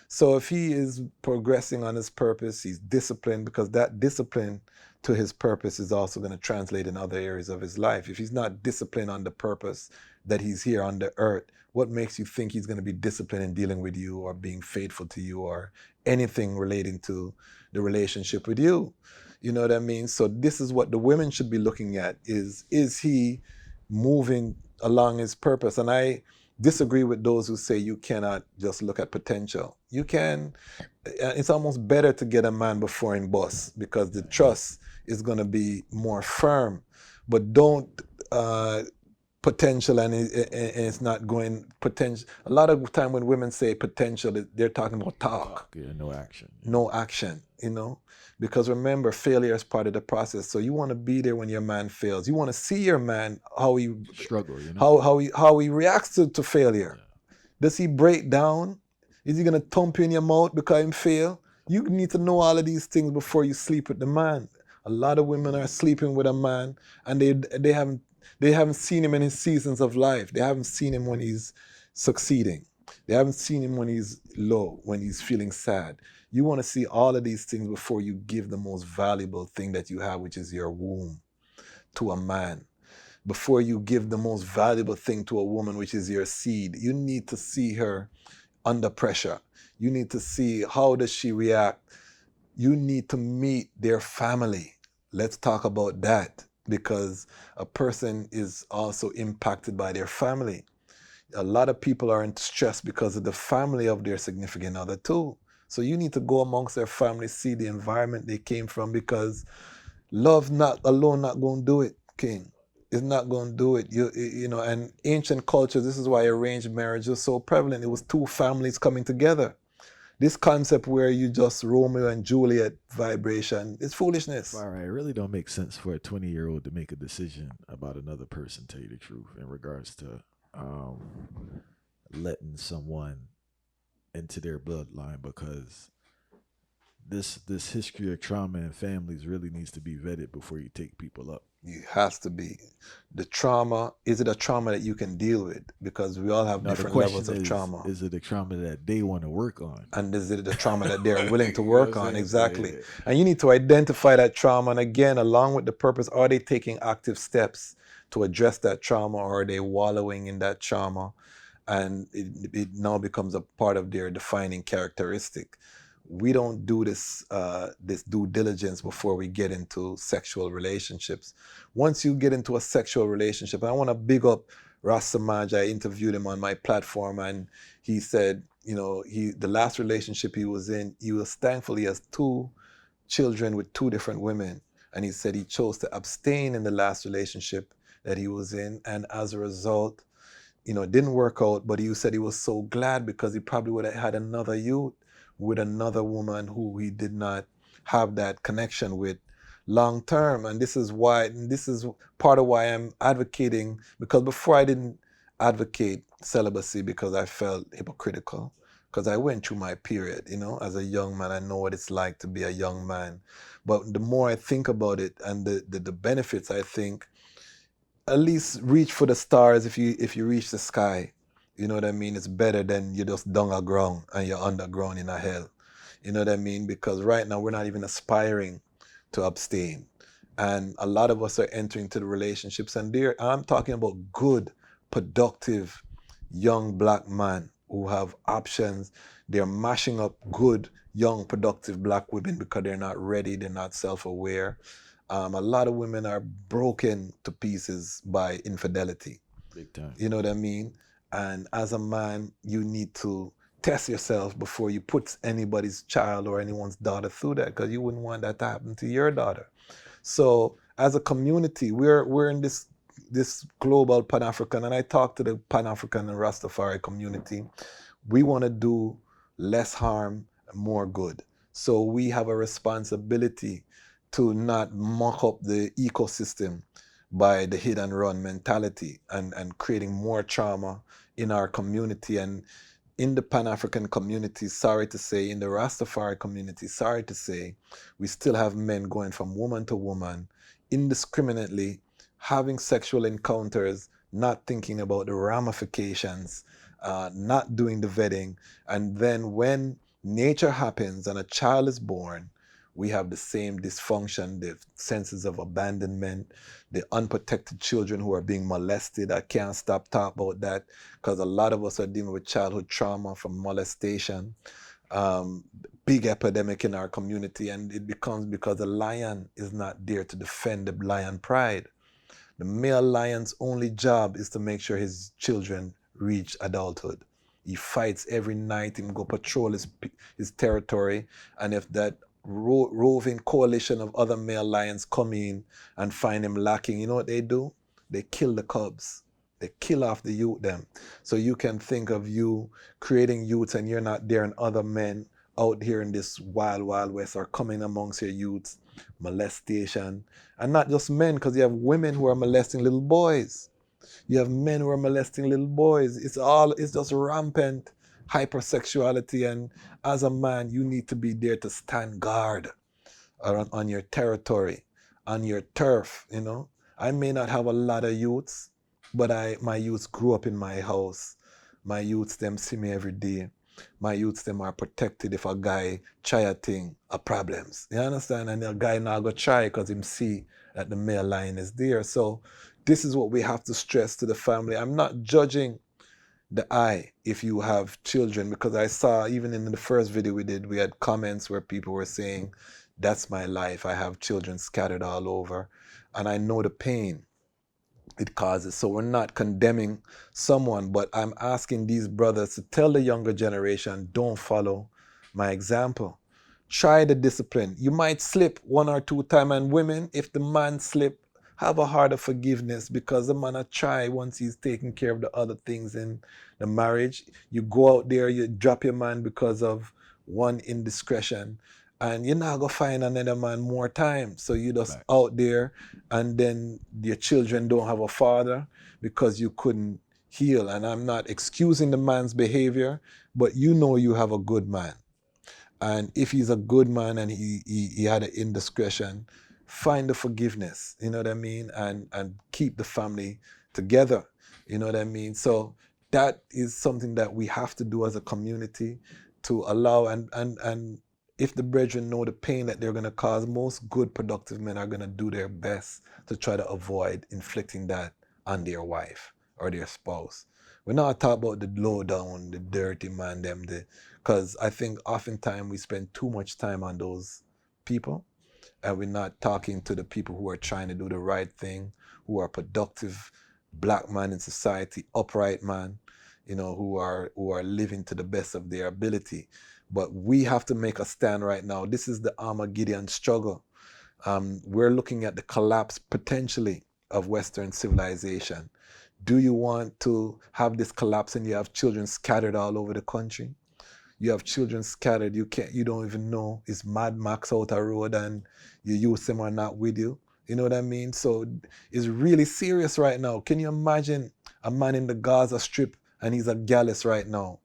So if he is progressing on his purpose, he's disciplined, because that discipline to his purpose is also going to translate in other areas of his life. If he's not disciplined on the purpose, that he's here on the earth, what makes you think he's going to be disciplined in dealing with you or being faithful to you or anything relating to the relationship with you? You know what I mean? So this is what the women should be looking at, is he moving along his purpose? And I disagree with those who say you cannot just look at potential. You can. It's almost better to get a man before in bus, because the trust is going to be more firm. But don't potential and it's not going potential. A lot of time when women say potential, they're talking about talk. Yeah, no action. No action, you know, because remember, failure is part of the process. So you want to be there when your man fails. You want to see your man, how he struggle, you know, how he reacts to failure. Yeah. Does he break down? Is he gonna thump you in your mouth because he fail? You need to know all of these things before you sleep with the man. A lot of women are sleeping with a man and they haven't seen him in his seasons of life. They haven't seen him when he's succeeding. They haven't seen him when he's low, when he's feeling sad. You want to see all of these things before you give the most valuable thing that you have, which is your womb, to a man. Before you give the most valuable thing to a woman, which is your seed, you need to see her under pressure. You need to see how does she react. You need to meet their family. Let's talk about that, because a person is also impacted by their family. A lot of people are in stress because of the family of their significant other too. So you need to go amongst their family, see the environment they came from, because love not alone not going to do it, King. It's not going to do it. You know, and ancient culture, this is why arranged marriage was so prevalent. It was two families coming together. This concept where you just Romeo and Juliet vibration is foolishness. All right, it really don't make sense for a 20-year-old to make a decision about another person, tell you the truth, in regards to letting someone into their bloodline, because this history of trauma in families really needs to be vetted before you take people up. It has to be. The trauma, is it a trauma that you can deal with? Because we all have different levels of trauma. Is it a trauma that they want to work on? And is it the trauma that they're willing to work on? Exactly. Yeah. And you need to identify that trauma. And again, along with the purpose, are they taking active steps to address that trauma, or are they wallowing in that trauma? And it now becomes a part of their defining characteristic. We don't do this due diligence before we get into sexual relationships. Once you get into a sexual relationship, I want to big up Rasamaj. I interviewed him on my platform, and he said, you know, the last relationship he was in, he was thankful he has 2 children with 2 different women. And he said he chose to abstain in the last relationship that he was in. And as a result, you know, it didn't work out, but he said he was so glad, because he probably would have had another youth with another woman who he did not have that connection with long term. And this is part of why I'm advocating, because before I didn't advocate celibacy because I felt hypocritical, because I went through my period, you know, as a young man. I know what it's like to be a young man. But the more I think about it and the benefits, I think at least reach for the stars. If you reach the sky, you know what I mean? It's better than you just down a ground and you're underground in a hell. You know what I mean? Because right now we're not even aspiring to abstain. And a lot of us are entering into the relationships, and I'm talking about good, productive, young black men who have options. They're mashing up good, young, productive black women because they're not ready, they're not self-aware. A lot of women are broken to pieces by infidelity. Big time. You know what I mean? And as a man, you need to test yourself before you put anybody's child or anyone's daughter through that, because you wouldn't want that to happen to your daughter. So as a community, we're in this global Pan-African, and I talk to the Pan-African and Rastafari community. We want to do less harm and more good. So we have a responsibility to not muck up the ecosystem by the hit and run mentality and creating more trauma in our community. And in the Pan-African community, sorry to say, in the Rastafari community, sorry to say, we still have men going from woman to woman, indiscriminately, having sexual encounters, not thinking about the ramifications, not doing the vetting. And then when nature happens and a child is born, we have the same dysfunction, the senses of abandonment, the unprotected children who are being molested. I can't stop talking about that because a lot of us are dealing with childhood trauma from molestation. Big epidemic in our community, and it becomes because the lion is not there to defend the lion pride. The male lion's only job is to make sure his children reach adulthood. He fights every night, him go patrol his territory, and if that roving coalition of other male lions come in and find him lacking, you know what they do? They kill the cubs. They kill off the youth them. So you can think of you creating youths and you're not there, and other men out here in this wild, wild west are coming amongst your youths, molestation. And not just men, because you have women who are molesting little boys. You have men who are molesting little boys. It's just rampant hypersexuality. And as a man, you need to be there to stand guard on your territory, on your turf, you know. I may not have a lot of youths, but my youths grew up in my house. My youths, them see me every day. My youths, them are protected if a guy try a thing, a problems. You understand? And a guy now go try because him see that the male lion is there. So this is what we have to stress to the family. I'm not judging the eye if you have children, because I saw even in the first video we did, we had comments where people were saying, that's my life. I have children scattered all over. And I know the pain it causes. So we're not condemning someone, but I'm asking these brothers to tell the younger generation, don't follow my example. Try the discipline. You might slip one or two times, and women, if the man slip, have a heart of forgiveness, because the man a try once he's taking care of the other things in the marriage. You go out there, you drop your man because of one indiscretion, and you're not gonna find another man more time. So you just out there, and then your children don't have a father because you couldn't heal. And I'm not excusing the man's behavior, but you know you have a good man. And if he's a good man and he had an indiscretion, find the forgiveness, you know what I mean? And keep the family together, you know what I mean? So that is something that we have to do as a community, to allow, and if the brethren know the pain that they're going to cause, most good productive men are going to do their best to try to avoid inflicting that on their wife or their spouse. We're not talking about the low down, the dirty man, because I think oftentimes we spend too much time on those people, and we're not talking to the people who are trying to do the right thing, who are productive black man in society, upright man, you know, who are living to the best of their ability. But we have to make a stand right now. This is the Armageddon struggle. We're looking at the collapse potentially of Western civilization. Do you want to have this collapse and you have children scattered all over the country? You have children scattered, you don't even know. It's Mad Max out a road and your youth them are not with you. You know what I mean? So it's really serious right now. Can you imagine a man in the Gaza Strip and he's a gallus right now?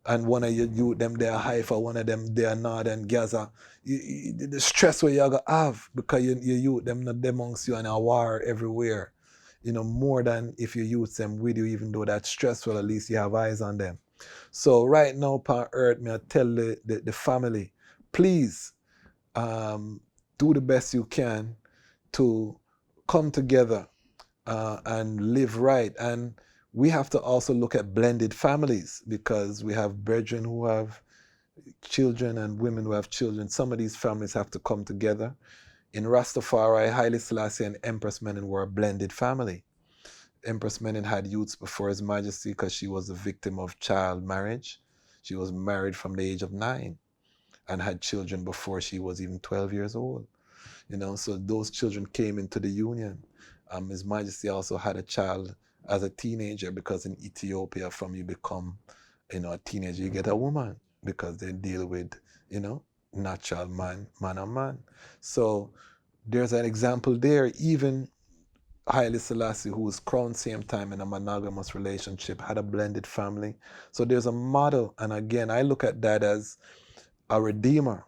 And one of your youth, them they are Haifa, one of them they are Northern Gaza. The stress where you're going to have because your youth, them not amongst you and a war everywhere. You know, more than if you youth them with you, even though that's stressful, at least you have eyes on them. So right now upon earth, may I tell the family, please do the best you can to come together and live right. And we have to also look at blended families, because we have brethren who have children and women who have children. Some of these families have to come together. In Rastafari, Haile Selassie and Empress Menen were a blended family. Empress Menen had youths before His Majesty because she was a victim of child marriage. She was married from the age of 9 and had children before she was even 12 years old. You know, so those children came into the union. His Majesty also had a child as a teenager, because in Ethiopia, from you become, you know, a teenager, you get a woman, because they deal with, you know, natural man on man. So there's an example there. Even Haile Selassie, who was crowned same time in a monogamous relationship, had a blended family. So there's a model. And again, I look at that as a redeemer.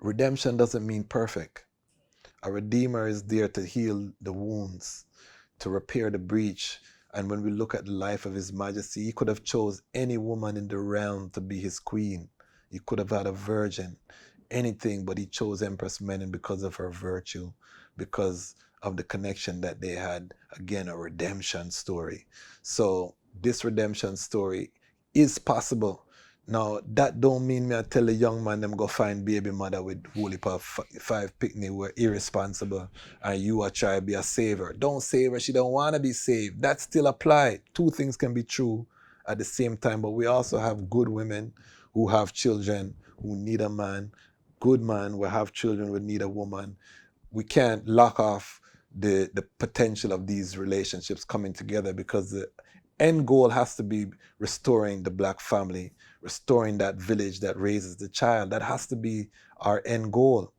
Redemption doesn't mean perfect. A redeemer is there to heal the wounds, to repair the breach. And when we look at the life of His Majesty, he could have chose any woman in the realm to be his queen. He could have had a virgin. anything, but he chose Empress Menen because of her virtue, because of the connection that they had. Again, a redemption story. So this redemption story is possible. Now, that don't mean me I tell a young man them go find baby mother with whole heap of five picnic were irresponsible and you are try to be a saver. Don't save her, she don't want to be saved. That still apply. Two things can be true at the same time, but we also have good women who have children who need a man, good man who have children who need a woman. We can't lock off the potential of these relationships coming together, because the end goal has to be restoring the black family, restoring that village that raises the child. That has to be our end goal.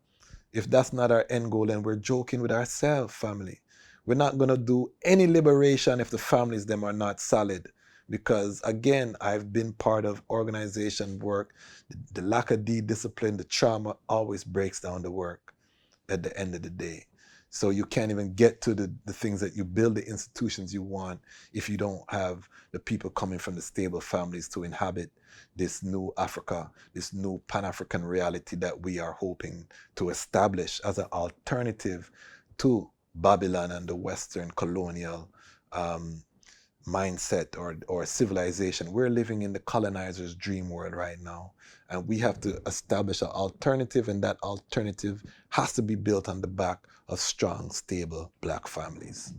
If that's not our end goal, then we're joking with ourselves, family. We're not going to do any liberation if the families them are not solid. Because again, I've been part of organization work. The lack of discipline, the trauma always breaks down the work at the end of the day. So you can't even get to the things that you build, the institutions you want, if you don't have the people coming from the stable families to inhabit this new Africa, this new Pan-African reality that we are hoping to establish as an alternative to Babylon and the Western colonial mindset or civilization. We're living in the colonizer's dream world right now. And we have to establish an alternative, and that alternative has to be built on the back of strong, stable black families.